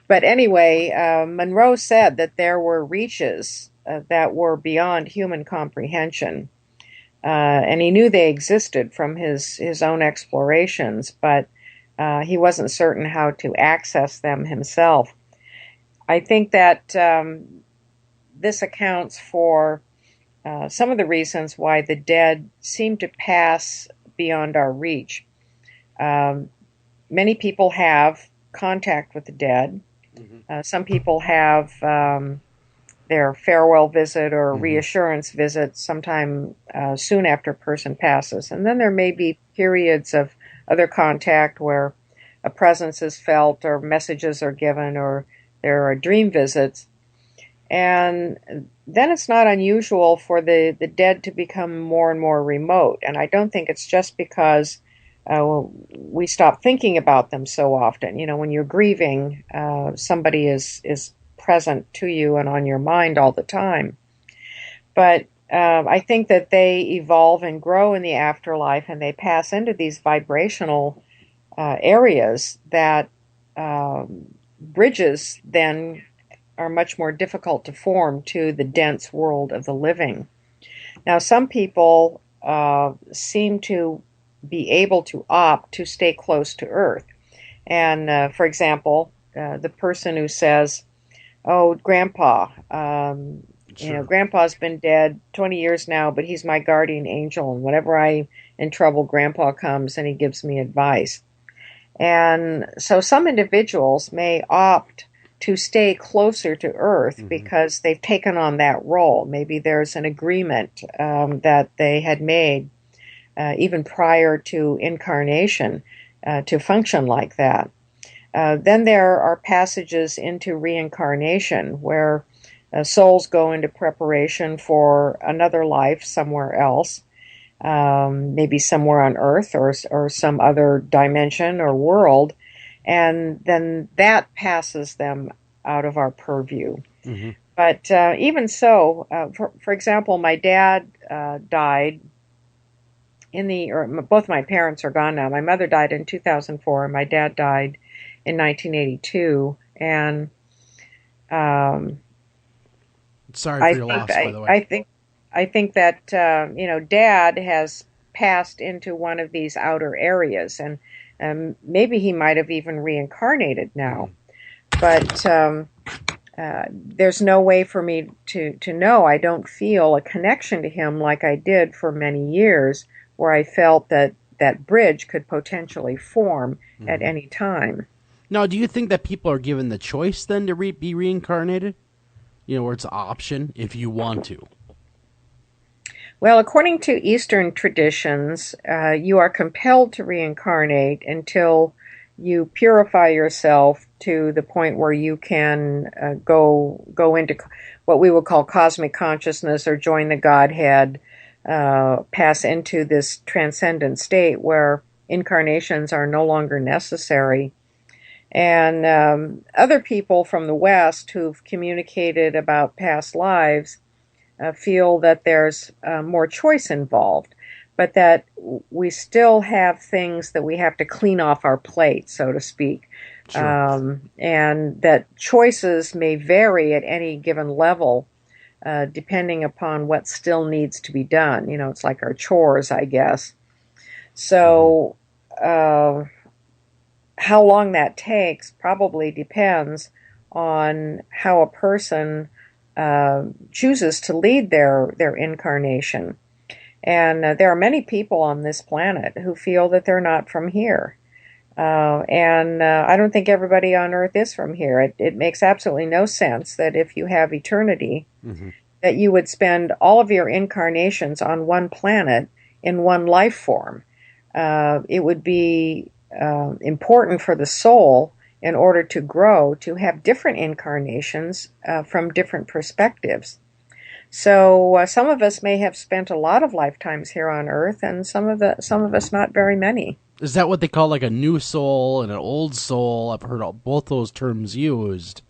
but anyway, Monroe said that there were reaches that were beyond human comprehension. And he knew they existed from his own explorations, but he wasn't certain how to access them himself. I think that this accounts for some of the reasons why the dead seem to pass beyond our reach. Many people have contact with the dead. Some people have their farewell visit or reassurance visit sometime soon after a person passes. And then there may be periods of other contact where a presence is felt or messages are given or there are dream visits. And then it's not unusual for the dead to become more and more remote. And I don't think it's just because we stop thinking about them so often. When you're grieving, somebody is present to you and on your mind all the time. But I think that they evolve and grow in the afterlife, and they pass into these vibrational areas that bridges then are much more difficult to form to the dense world of the living. Now, some people seem to be able to opt to stay close to Earth. And, for example, the person who says, "Oh, Grandpa, Grandpa's been dead 20 years now, but he's my guardian angel, and whenever I'm in trouble, Grandpa comes and he gives me advice." And so some individuals may opt to stay closer to Earth because they've taken on that role. Maybe there's an agreement that they had made even prior to incarnation to function like that. Then there are passages into reincarnation where souls go into preparation for another life somewhere else, maybe somewhere on Earth or some other dimension or world, and then that passes them out of our purview. But even so, for example, my dad died both my parents are gone now. My mother died in 2004, and my dad died in 1982. And sorry for your loss, by the way. I think that Dad has passed into one of these outer areas, and maybe he might have even reincarnated now. But there's no way for me to know. I don't feel a connection to him like I did for many years, where I felt that that bridge could potentially form at any time. Now, do you think that people are given the choice then to be reincarnated? Where it's an option if you want to. Well, according to Eastern traditions, you are compelled to reincarnate until you purify yourself to the point where you can go into what we would call cosmic consciousness or join the Godhead, pass into this transcendent state where incarnations are no longer necessary. And other people from the West who've communicated about past lives feel that there's more choice involved, but that we still have things that we have to clean off our plate, so to speak. Sure. And that choices may vary at any given level, depending upon what still needs to be done. It's like our chores, I guess. So how long that takes probably depends on how a person chooses to lead their incarnation. And there are many people on this planet who feel that they're not from here. And I don't think everybody on Earth is from here. It makes absolutely no sense that if you have eternity, that you would spend all of your incarnations on one planet in one life form. It would be important for the soul, in order to grow, to have different incarnations from different perspectives. So some of us may have spent a lot of lifetimes here on Earth, and some of us not very many. Is that what they call like a new soul and an old soul? I've heard both those terms used.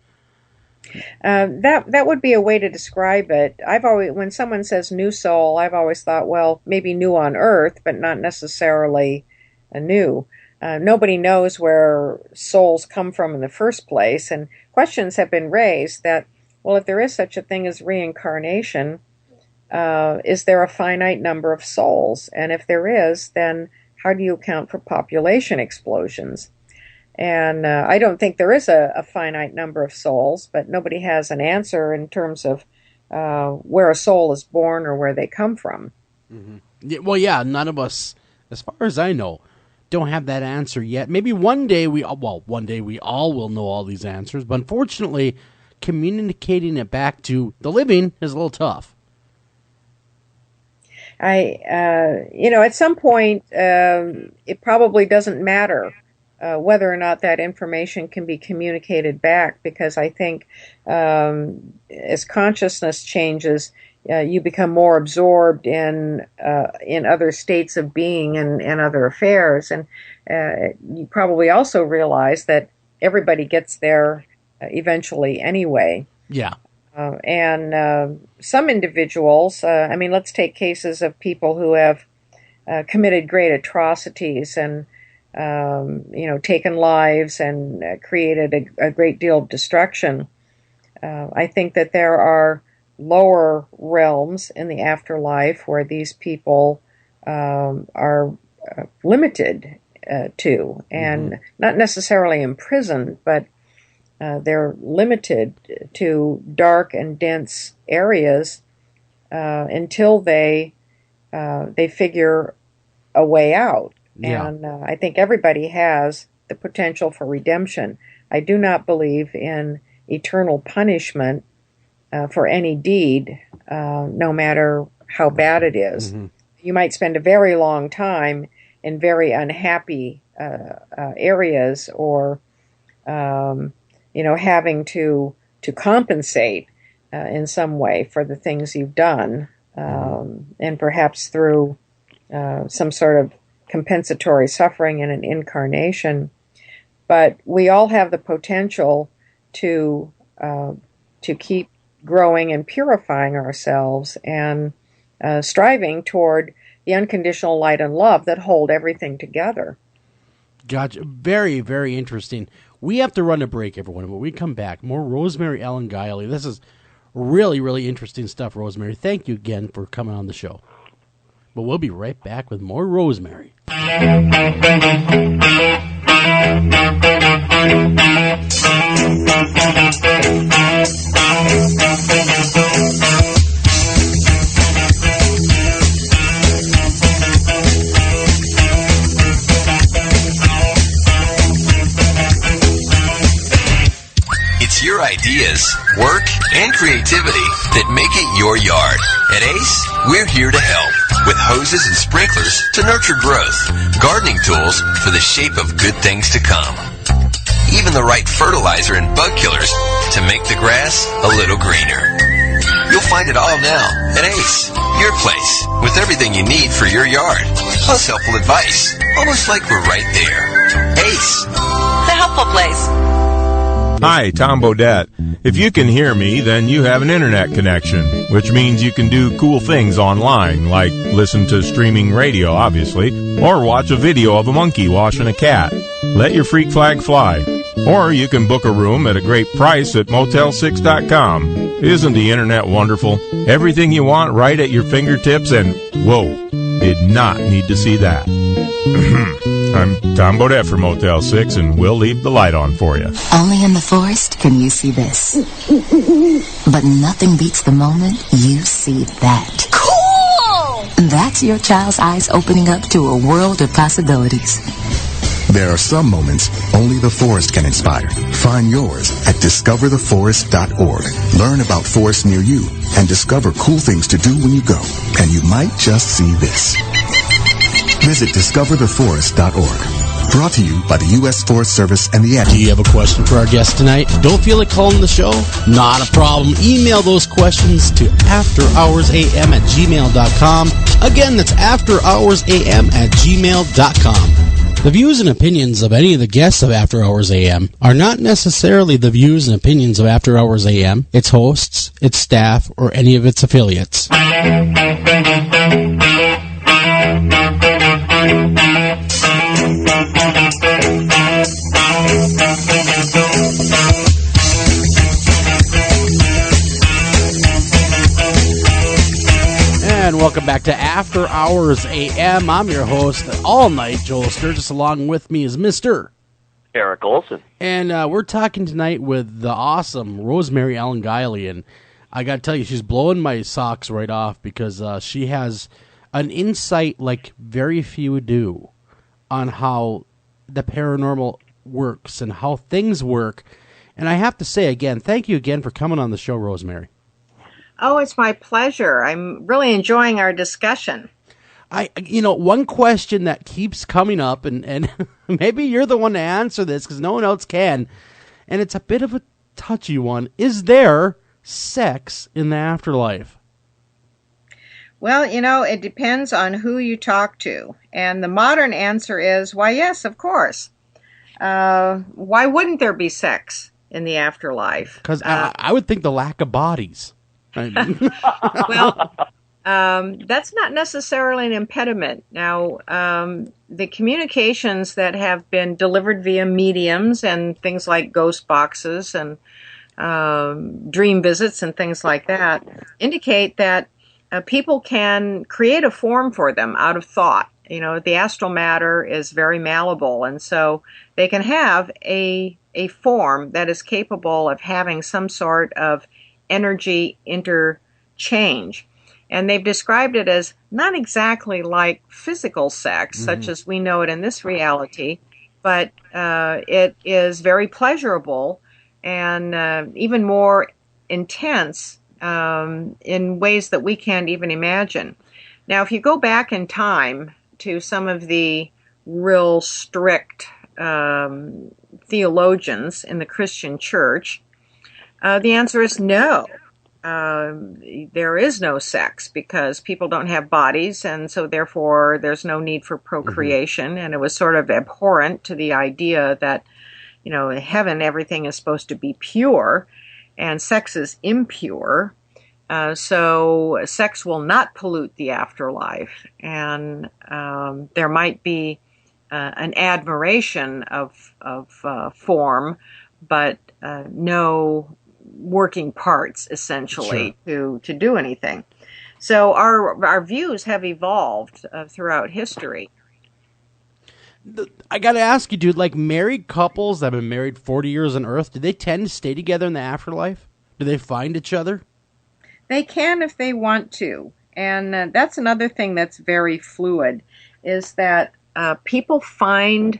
That would be a way to describe it. When someone says new soul, I've always thought, well, maybe new on Earth, but not necessarily a new. Nobody knows where souls come from in the first place, and questions have been raised that, well, if there is such a thing as reincarnation, is there a finite number of souls? And if there is, then how do you account for population explosions? And I don't think there is a finite number of souls, but nobody has an answer in terms of where a soul is born or where they come from. Yeah, well, yeah, none of us, as far as I know, don't have that answer yet. Maybe one day we all will know all these answers, but unfortunately, communicating it back to the living is a little tough. At some point, it probably doesn't matter whether or not that information can be communicated back, because I think as consciousness changes, you become more absorbed in other states of being and other affairs. And you probably also realize that everybody gets there eventually anyway. Yeah. And some individuals, let's take cases of people who have committed great atrocities and, taken lives and created a great deal of destruction. I think that there are lower realms in the afterlife where these people are limited to, and not necessarily imprisoned, but they're limited to dark and dense areas until they figure a way out. Yeah. And I think everybody has the potential for redemption. I do not believe in eternal punishment for any deed, no matter how bad it is. You might spend a very long time in very unhappy areas, or having to compensate in some way for the things you've done, and perhaps through some sort of compensatory suffering in an incarnation. But we all have the potential to keep growing and purifying ourselves and striving toward the unconditional light and love that hold everything together. Gotcha. Very, very interesting. We have to run a break, everyone. When we come back, more Rosemary Ellen Guiley. This is really, really interesting stuff, Rosemary. Thank you again for coming on the show. But we'll be right back with more Rosemary. It's your ideas, work, and creativity that make it your yard. At ACE, we're here to help with hoses and sprinklers to nurture growth, gardening tools for the shape of good things to come, even the right fertilizer and bug killers to make the grass a little greener. You'll find it all now at ACE, your place, with everything you need for your yard, plus helpful advice, almost like we're right there. ACE, The helpful place. Hi, Tom Bodette. If you can hear me, then you have an internet connection, which means you can do cool things online, like listen to streaming radio, obviously, or watch a video of a monkey washing a cat. Let your freak flag fly. Or you can book a room at a great price at Motel6.com. Isn't the internet wonderful? Everything you want right at your fingertips, and whoa, did not need to see that. I'm Tom Bodette for Motel 6, and we'll leave the light on for you. Only in the forest can you see this. But nothing beats the moment you see that. Cool! That's your child's eyes opening up to a world of possibilities. There are some moments only the forest can inspire. Find yours at discovertheforest.org. Learn about forests near you and discover cool things to do when you go. And you might just see this. Visit discovertheforest.org. Brought to you by the U.S. Forest Service and the Do you have a question for our guest tonight? Don't feel like calling the show? Not a problem. Email those questions to afterhoursam@gmail.com. Again, that's afterhoursam@gmail.com. The views and opinions of any of the guests of After Hours AM are not necessarily the views and opinions of After Hours AM, its hosts, its staff, or any of its affiliates. And welcome back to After Hours AM. I'm your host all night, Joel Sturgis. Along with me is Mr. Eric Olson. And we're talking tonight with the awesome Rosemary Ellen Guiley. And I got to tell you, she's blowing my socks right off because she has an insight like very few do on how the paranormal works and how things work. And I have to say again, thank you again for coming on the show, Rosemary. Oh, it's my pleasure. I'm really enjoying our discussion. One question that keeps coming up, and maybe you're the one to answer this because no one else can, and it's a bit of a touchy one. Is there sex in the afterlife? Well, it depends on who you talk to. And the modern answer is, why, yes, of course. Why wouldn't there be sex in the afterlife? Because I would think the lack of bodies. Well, that's not necessarily an impediment. Now, the communications that have been delivered via mediums and things like ghost boxes and dream visits and things like that indicate that people can create a form for them out of thought. The astral matter is very malleable, and so they can have a form that is capable of having some sort of energy interchange. And they've described it as not exactly like physical sex, such as we know it in this reality, but it is very pleasurable and even more intense in ways that we can't even imagine. Now, if you go back in time to some of the real strict theologians in the Christian church, the answer is no. There is no sex because people don't have bodies, and so therefore there's no need for procreation. And it was sort of abhorrent to the idea that, in heaven everything is supposed to be pure, and sex is impure. So sex will not pollute the afterlife, and there might be an admiration of form, but no working parts, essentially, to do anything. So our views have evolved throughout history. I gotta ask you, dude, like married couples that have been married 40 years on Earth, do they tend to stay together in the afterlife? Do they find each other? They can if they want to. And that's another thing that's very fluid, is that people find,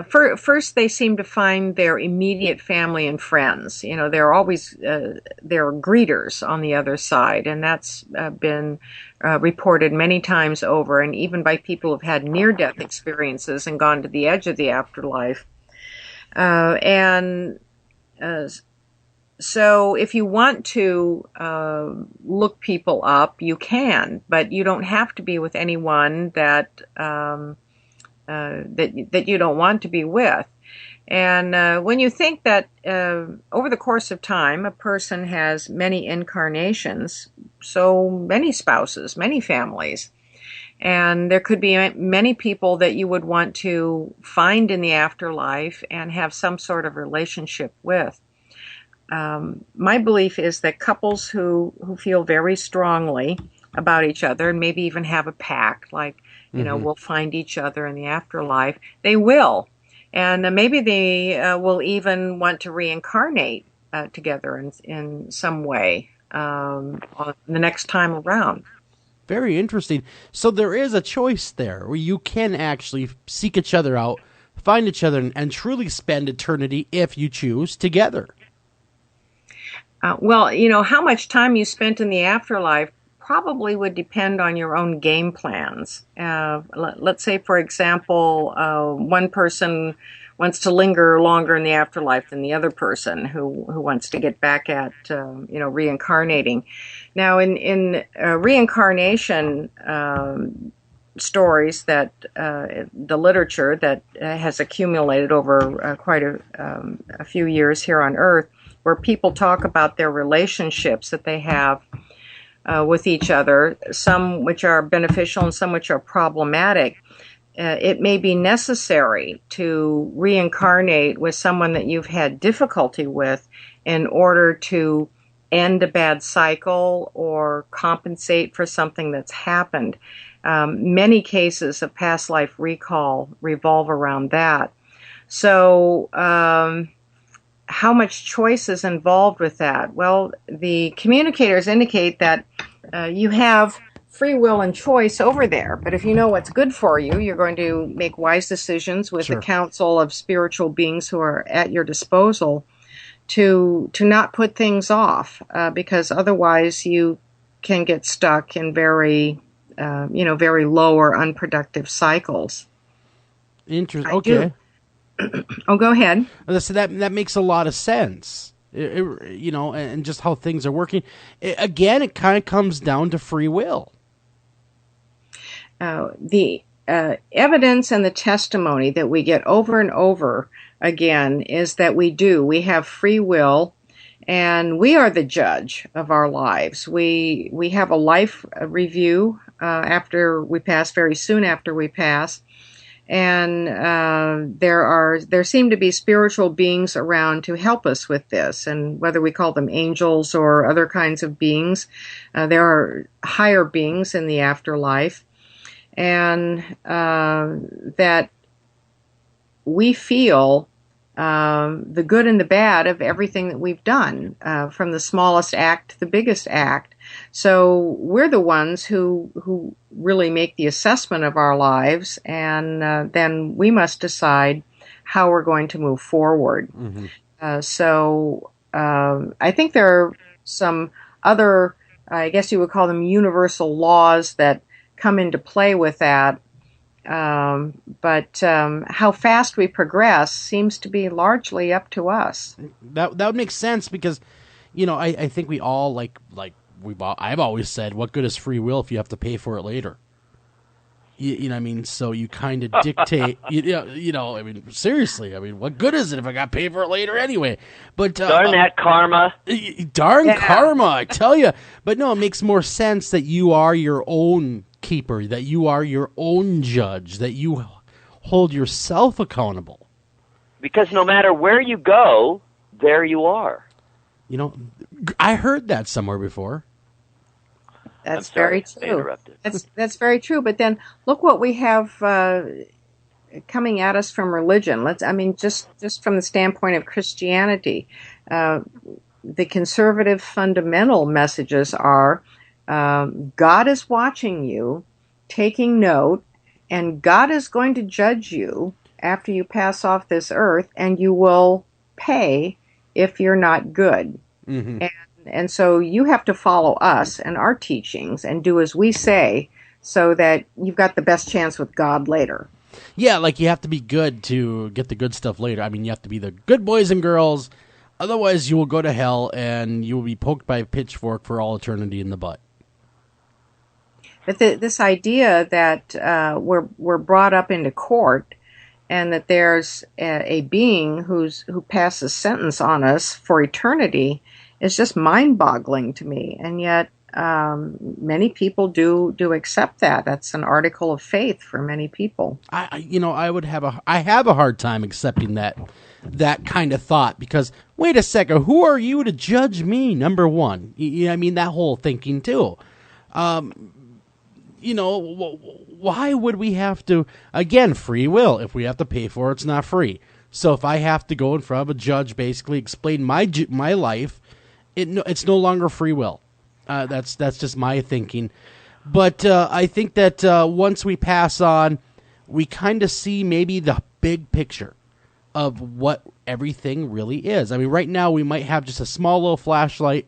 first they seem to find their immediate family and friends. They're always, they're greeters on the other side. And that's been reported many times over, and even by people who've had near-death experiences and gone to the edge of the afterlife. So if you want to look people up, you can, but you don't have to be with anyone that that you don't want to be with. And when you think that over the course of time, a person has many incarnations, so many spouses, many families, and there could be many people that you would want to find in the afterlife and have some sort of relationship with. My belief is that couples who feel very strongly about each other and maybe even have a pact, like, we'll find each other in the afterlife, they will. And maybe they will even want to reincarnate together in some way the next time around. Very interesting. So there is a choice there where you can actually seek each other out, find each other, and truly spend eternity if you choose together. Well, how much time you spent in the afterlife probably would depend on your own game plans. Let's say, for example, one person wants to linger longer in the afterlife than the other person who wants to get back at, reincarnating. Now, in reincarnation stories that the literature that has accumulated over quite a few years here on Earth, where people talk about their relationships that they have with each other, some which are beneficial and some which are problematic, it may be necessary to reincarnate with someone that you've had difficulty with in order to end a bad cycle or compensate for something that's happened. Many cases of past life recall revolve around that. So, how much choice is involved with that? Well, the communicators indicate that you have free will and choice over there. But if you know what's good for you, you're going to make wise decisions with the council of spiritual beings who are at your disposal to not put things off, because otherwise you can get stuck in very low or unproductive cycles. Interesting. Okay. Oh, go ahead. So that makes a lot of sense. And just how things are working. Again, it kind of comes down to free will. the evidence and the testimony that we get over and over again is that we have free will, and we are the judge of our lives. We have a life review after we pass, very soon after we pass, and there seem to be spiritual beings around to help us with this, and whether we call them angels or other kinds of beings, there are higher beings in the afterlife, and that we feel the good and the bad of everything that we've done, from the smallest act to the biggest act. So we're the ones who really make the assessment of our lives, and then we must decide how we're going to move forward. So I think there are some other, I guess you would call them universal laws that come into play with that. But how fast we progress seems to be largely up to us. That would make sense because, I think we all I've always said, what good is free will if you have to pay for it later? You know what I mean? So you kind of dictate, seriously, what good is it if I got to pay for it later anyway? But darn that karma. Karma, I tell you. But no, it makes more sense that you are your own keeper, that you are your own judge, that you hold yourself accountable. Because no matter where you go, there you are. I heard that somewhere before. That's very true. That's very true. But then look what we have coming at us from religion. Just from the standpoint of Christianity, the conservative fundamental messages are God is watching you, taking note, and God is going to judge you after you pass off this earth, and you will pay if you're not good. Mm-hmm. And so you have to follow us and our teachings and do as we say so that you've got the best chance with God later. Yeah, you have to be good to get the good stuff later. You have to be the good boys and girls. Otherwise, you will go to hell and you will be poked by a pitchfork for all eternity in the butt. But this idea that we're brought up into court and that there's a being who passes sentence on us for eternity is just mind-boggling to me. And yet many people do accept that. That's an article of faith for many people. I have a hard time accepting that kind of thought, because wait a second, who are you to judge me? Number one, that whole thinking too. Why would we have to, again, free will? If we have to pay for it, it's not free. So if I have to go in front of a judge, basically explain my life, it's no longer free will. That's just my thinking. But I think that once we pass on, we kind of see maybe the big picture of what everything really is. Right now we might have just a small little flashlight,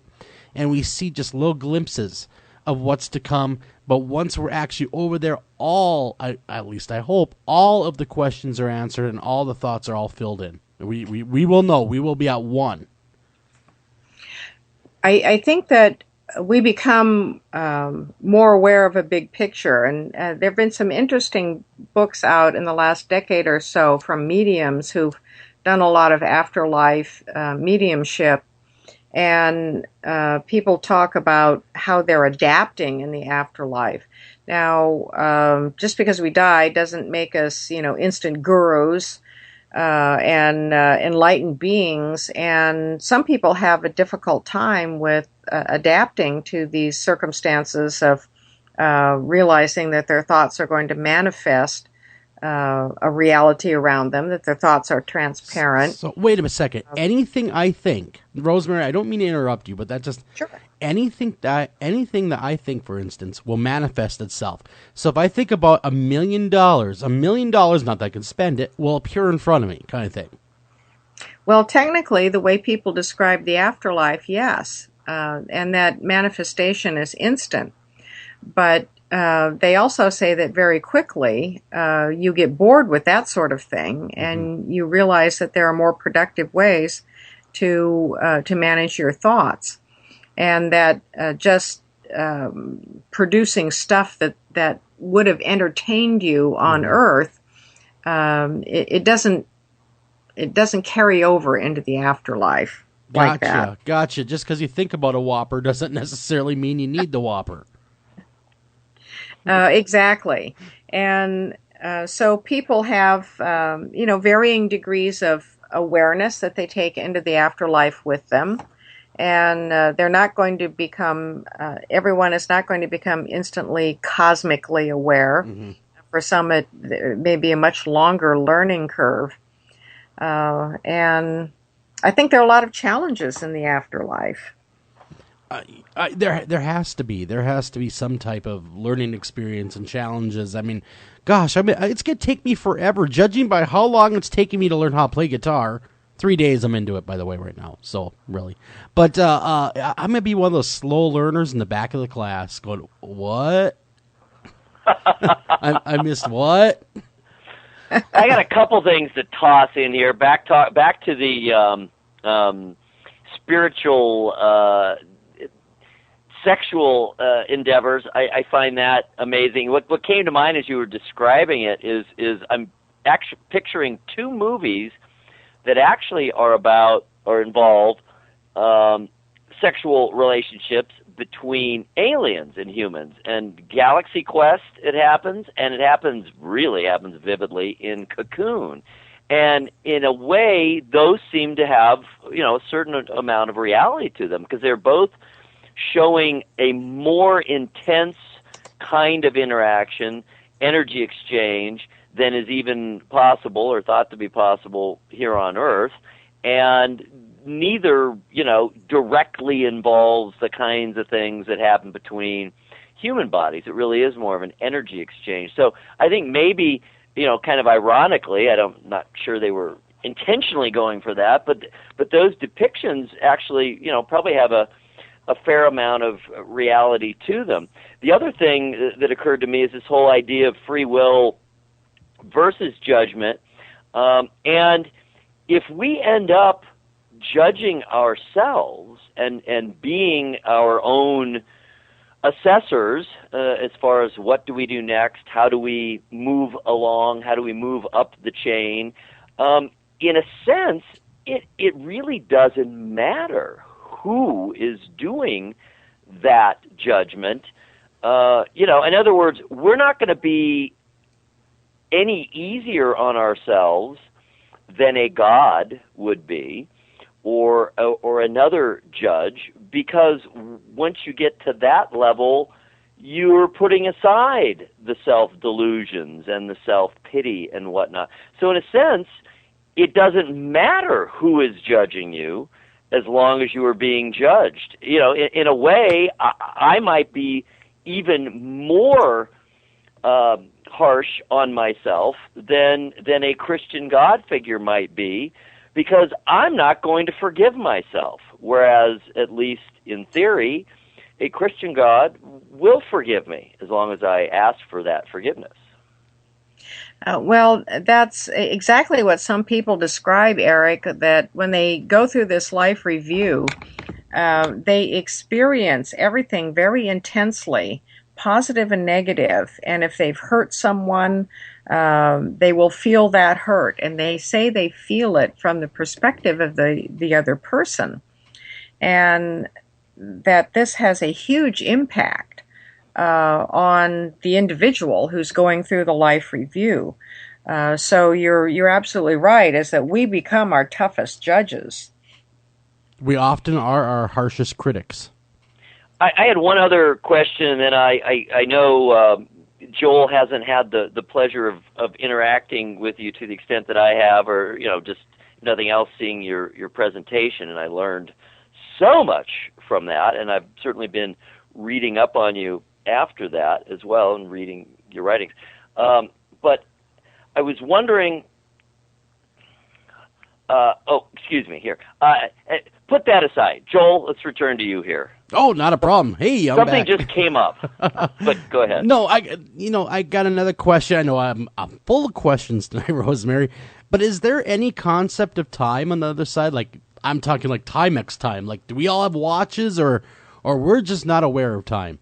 and we see just little glimpses of what's to come. But once we're actually over there, at least I hope, all of the questions are answered and all the thoughts are all filled in. We will know. We will be at one. I think that we become more aware of a big picture. And there have been some interesting books out in the last decade or so from mediums who've done a lot of afterlife mediumship. And people talk about how they're adapting in the afterlife. Now, just because we die doesn't make us, instant gurus and enlightened beings. And some people have a difficult time with adapting to these circumstances of realizing that their thoughts are going to manifest a reality around them, that their thoughts are transparent. So wait a second. Anything I think, Rosemary, I don't mean to interrupt you, but that's just sure. Anything that I think, for instance, will manifest itself. So if I think about $1 million, not that I can spend it, will appear in front of me, kind of thing. Well, technically, the way people describe the afterlife, yes, and that manifestation is instant. But they also say that very quickly you get bored with that sort of thing, and you realize that there are more productive ways to manage your thoughts, and that just producing stuff that would have entertained you on Earth, it doesn't carry over into the afterlife like that. Gotcha. Just because you think about a Whopper doesn't necessarily mean you need the Whopper. Exactly. And so people have, varying degrees of awareness that they take into the afterlife with them. And they're not going to become, everyone is not going to become instantly cosmically aware. For some, it may be a much longer learning curve. And I think there are a lot of challenges in the afterlife. There has to be. There has to be some type of learning experience and challenges. I mean, gosh, it's going to take me forever, judging by how long it's taking me to learn how to play guitar. 3 days I'm into it, by the way, right now. So, really. But I'm going to be one of those slow learners in the back of the class going, what? I missed what? I got a couple things to toss in here. Back to the spiritual sexual endeavors. I find that amazing. What came to mind as you were describing it is I'm actually picturing two movies that actually are about or involve sexual relationships between aliens and humans. And Galaxy Quest, it happens, and it happens vividly in Cocoon. And in a way, those seem to have, a certain amount of reality to them, because they're both showing a more intense kind of interaction, energy exchange, than is even possible or thought to be possible here on Earth. And neither, directly involves the kinds of things that happen between human bodies. It really is more of an energy exchange. So I think maybe, kind of ironically, I'm not sure they were intentionally going for that, but those depictions actually, probably have a fair amount of reality to them. The other thing that occurred to me is this whole idea of free will versus judgment. And if we end up judging ourselves and being our own assessors as far as what do we do next, how do we move along, how do we move up the chain, in a sense, it really doesn't matter who is doing that judgment. In other words, we're not going to be any easier on ourselves than a God would be, or another judge, because once you get to that level, you're putting aside the self-delusions and the self-pity and whatnot. So in a sense, it doesn't matter who is judging you as long as you are being judged. In a way, I might be even more harsh on myself than a Christian God figure might be, because I'm not going to forgive myself, whereas, at least in theory, a Christian God will forgive me as long as I ask for that forgiveness. Well, that's exactly what some people describe, Eric, that when they go through this life review, they experience everything very intensely, positive and negative, and if they've hurt someone, they will feel that hurt, and they say they feel it from the perspective of the other person, and that this has a huge impact on the individual who's going through the life review. So you're absolutely right, is that we become our toughest judges. We often are our harshest critics. I had one other question, and then I know Joel hasn't had the pleasure of interacting with you to the extent that I have, or just nothing else, seeing your presentation, and I learned so much from that, and I've certainly been reading up on you after that as well, and reading your writings. But I was wondering. Excuse me. Here, put that aside, Joel. Let's return to you here. Oh, not a problem. Hey, I'm Something back. just came up, but go ahead. No, I got another question. I know I'm full of questions tonight, Rosemary. But is there any concept of time on the other side? Like, I'm talking like Timex time. Like, do we all have watches, or we're just not aware of time?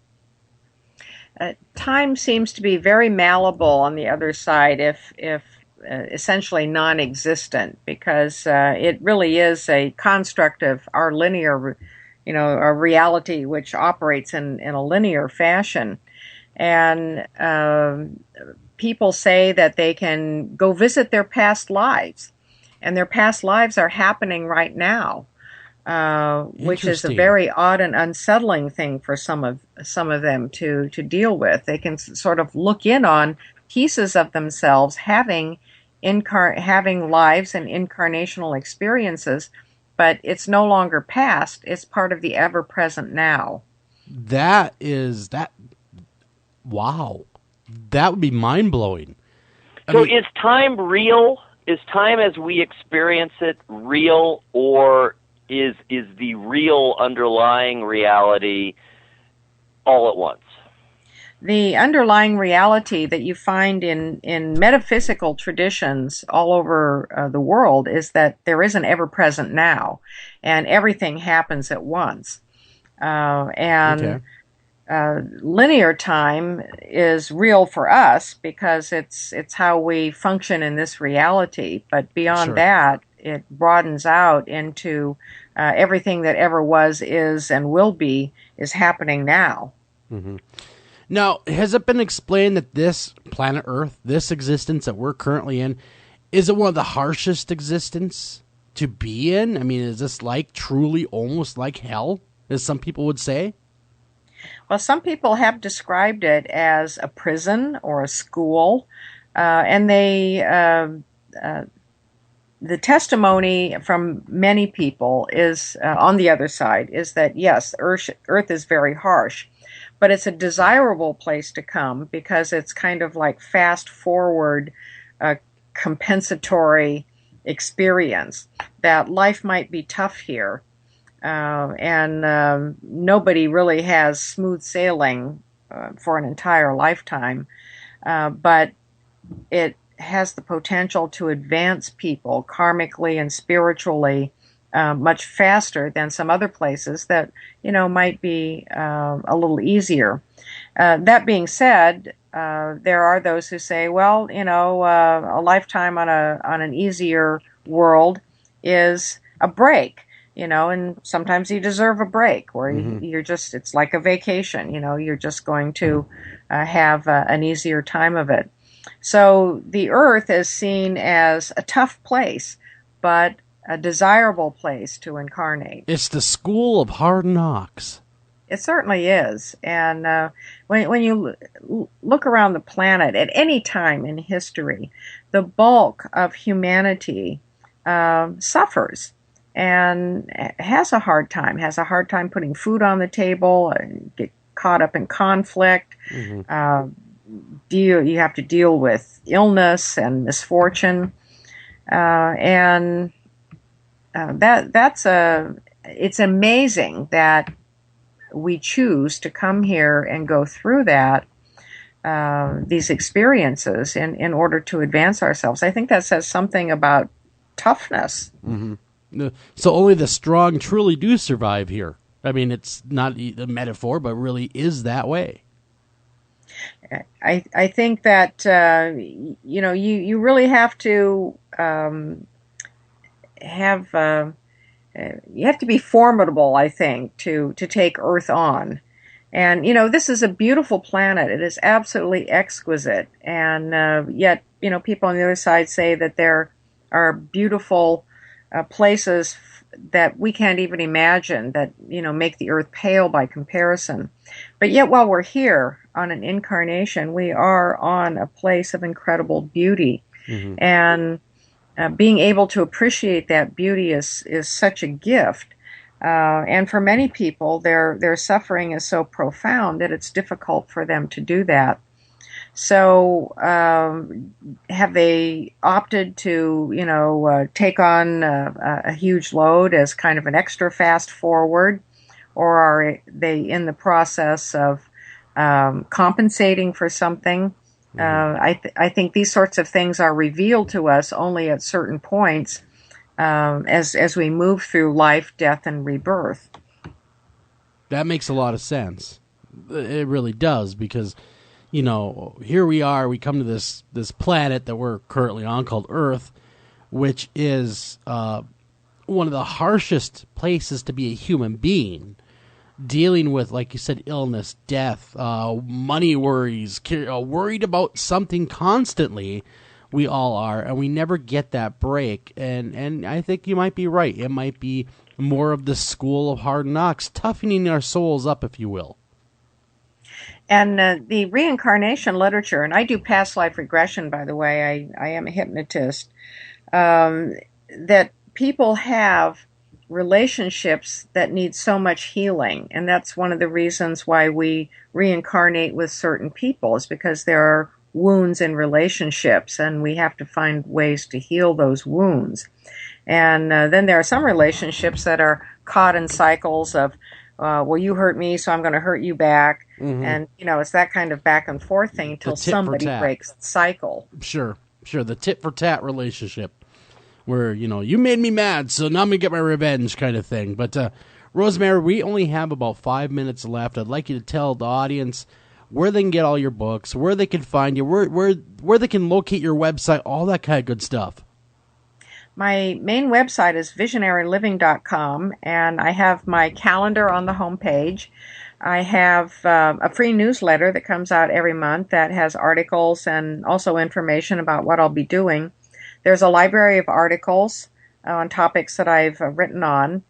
time seems to be very malleable on the other side, if essentially non-existent, because it really is a construct of our linear, a reality which operates in a linear fashion. And people say that they can go visit their past lives, and their past lives are happening right now, which is a very odd and unsettling thing for some of them to deal with. They can sort of look in on pieces of themselves having lives and incarnational experiences, but it's no longer past. It's part of the ever-present now. Wow. That would be mind-blowing. So is time real? Is time as we experience it real, or is the real underlying reality all at once? The underlying reality that you find in metaphysical traditions all over the world is that there is an ever-present now, and everything happens at once. Linear time is real for us because it's how we function in this reality. But beyond that, it broadens out into everything that ever was, is, and will be is happening now. Mm-hmm. Now, has it been explained that this planet Earth, this existence that we're currently in, is it one of the harshest existence to be in? I mean, is this truly almost like hell, as some people would say? Well, some people have described it as a prison or a school, and the testimony from many people is on the other side is that yes, Earth is very harsh, but it's a desirable place to come because it's kind of like fast forward, compensatory experience. That life might be tough here. And nobody really has smooth sailing for an entire lifetime, but it has the potential to advance people karmically and spiritually much faster than some other places that might be a little easier. That being said, there are those who say, well, a lifetime on an easier world is a break. And sometimes you deserve a break where it's like a vacation, you're just going to have an easier time of it. So the Earth is seen as a tough place, but a desirable place to incarnate. It's the school of hard knocks. It certainly is. And when you look around the planet at any time in history, the bulk of humanity suffers. And has a hard time putting food on the table, get caught up in conflict. Mm-hmm. You have to deal with illness and misfortune, it's amazing that we choose to come here and go through these experiences in order to advance ourselves. I think that says something about toughness. Mm-hmm. So only the strong truly do survive here. I mean, it's not a metaphor, but really is that way. I think that you really have to you have to be formidable, I think, to take Earth on. And this is a beautiful planet. It is absolutely exquisite, and yet people on the other side say that there are beautiful places that we can't even imagine that make the Earth pale by comparison. But yet while we're here on an incarnation, we are on a place of incredible beauty. Mm-hmm. And being able to appreciate that beauty is such a gift. And for many people, their suffering is so profound that it's difficult for them to do that. So have they opted to, take on a huge load as kind of an extra fast forward, or are they in the process of compensating for something? Mm-hmm. I think these sorts of things are revealed to us only at certain points as we move through life, death, and rebirth. That makes a lot of sense. It really does, because, you know, here we are, we come to this planet that we're currently on called Earth, which is one of the harshest places to be a human being, dealing with, like you said, illness, death, money worries, worried about something constantly. We all are, and we never get that break. And I think you might be right. It might be more of the school of hard knocks, toughening our souls up, if you will. And the reincarnation literature, and I do past life regression, by the way, I am a hypnotist, that people have relationships that need so much healing. And that's one of the reasons why we reincarnate with certain people, is because there are wounds in relationships, and we have to find ways to heal those wounds. And then there are some relationships that are caught in cycles of, well, you hurt me, so I'm going to hurt you back. Mm-hmm. And, you know, it's that kind of back and forth thing until somebody breaks the cycle. Sure. The tit for tat relationship where, you know, you made me mad, so now I'm going to get my revenge kind of thing. But, Rosemary, we only have about 5 minutes left. I'd like you to tell the audience where they can get all your books, where they can find you, where they can locate your website, all that kind of good stuff. My main website is visionaryliving.com, and I have my calendar on the homepage. I have a free newsletter that comes out every month that has articles and also information about what I'll be doing. There's a library of articles on topics that I've written on.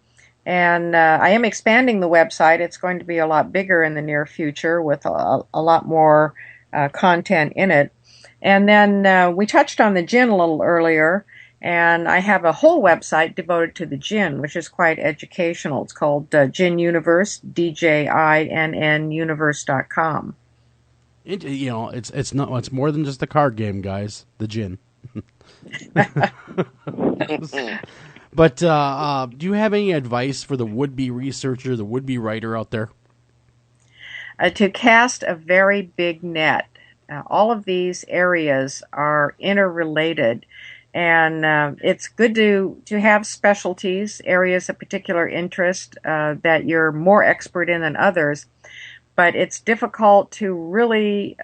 And I am expanding the website. It's going to be a lot bigger in the near future with a lot more content in it. And then we touched on the gin a little earlier, and I have a whole website devoted to the gin, which is quite educational. It's called Gin Universe, DJINN universe.com. You know, it's more than just a card game, guys. The gin. But do you have any advice for the would-be researcher, the would-be writer out there? To cast a very big net. All of these areas are interrelated, and it's good to have specialties, areas of particular interest that you're more expert in than others, but it's difficult to really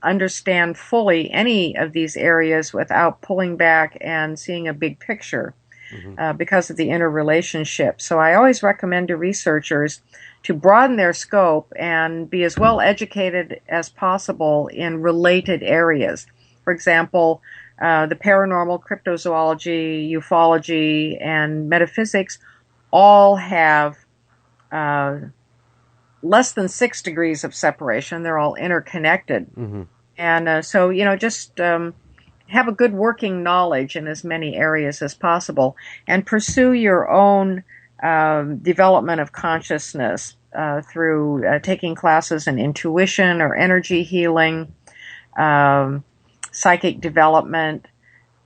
understand fully any of these areas without pulling back and seeing a big picture. Because of the interrelationship. So I always recommend to researchers to broaden their scope and be as well educated as possible in related areas. For example, the paranormal, cryptozoology, ufology, and metaphysics all have less than 6 degrees of separation. They're all interconnected. Mm-hmm. And so, you know, just have a good working knowledge in as many areas as possible, and pursue your own development of consciousness through taking classes in intuition or energy healing, psychic development,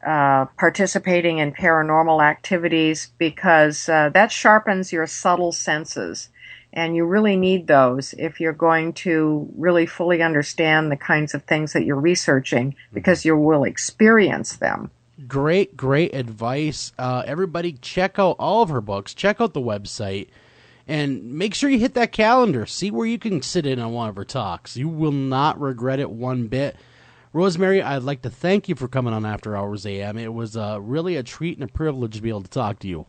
participating in paranormal activities, because that sharpens your subtle senses. And you really need those if you're going to really fully understand the kinds of things that you're researching, because you will experience them. Great advice. Everybody check out all of her books. Check out the website. And make sure you hit that calendar. See where you can sit in on one of her talks. You will not regret it one bit. Rosemary, I'd like to thank you for coming on After Hours AM. It was really a treat and a privilege to be able to talk to you.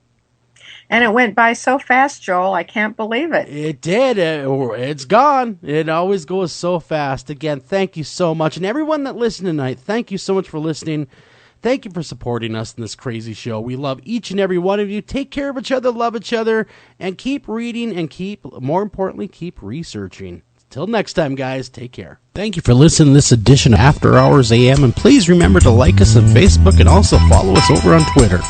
And it went by so fast, Joel. I can't believe it. It did. It's gone. It always goes so fast. Again, thank you so much. And everyone that listened tonight, thank you so much for listening. Thank you for supporting us in this crazy show. We love each and every one of you. Take care of each other, love each other, and keep reading and more importantly, keep researching. Till next time, guys, take care. Thank you for listening to this edition of After Hours AM. And please remember to like us on Facebook and also follow us over on Twitter.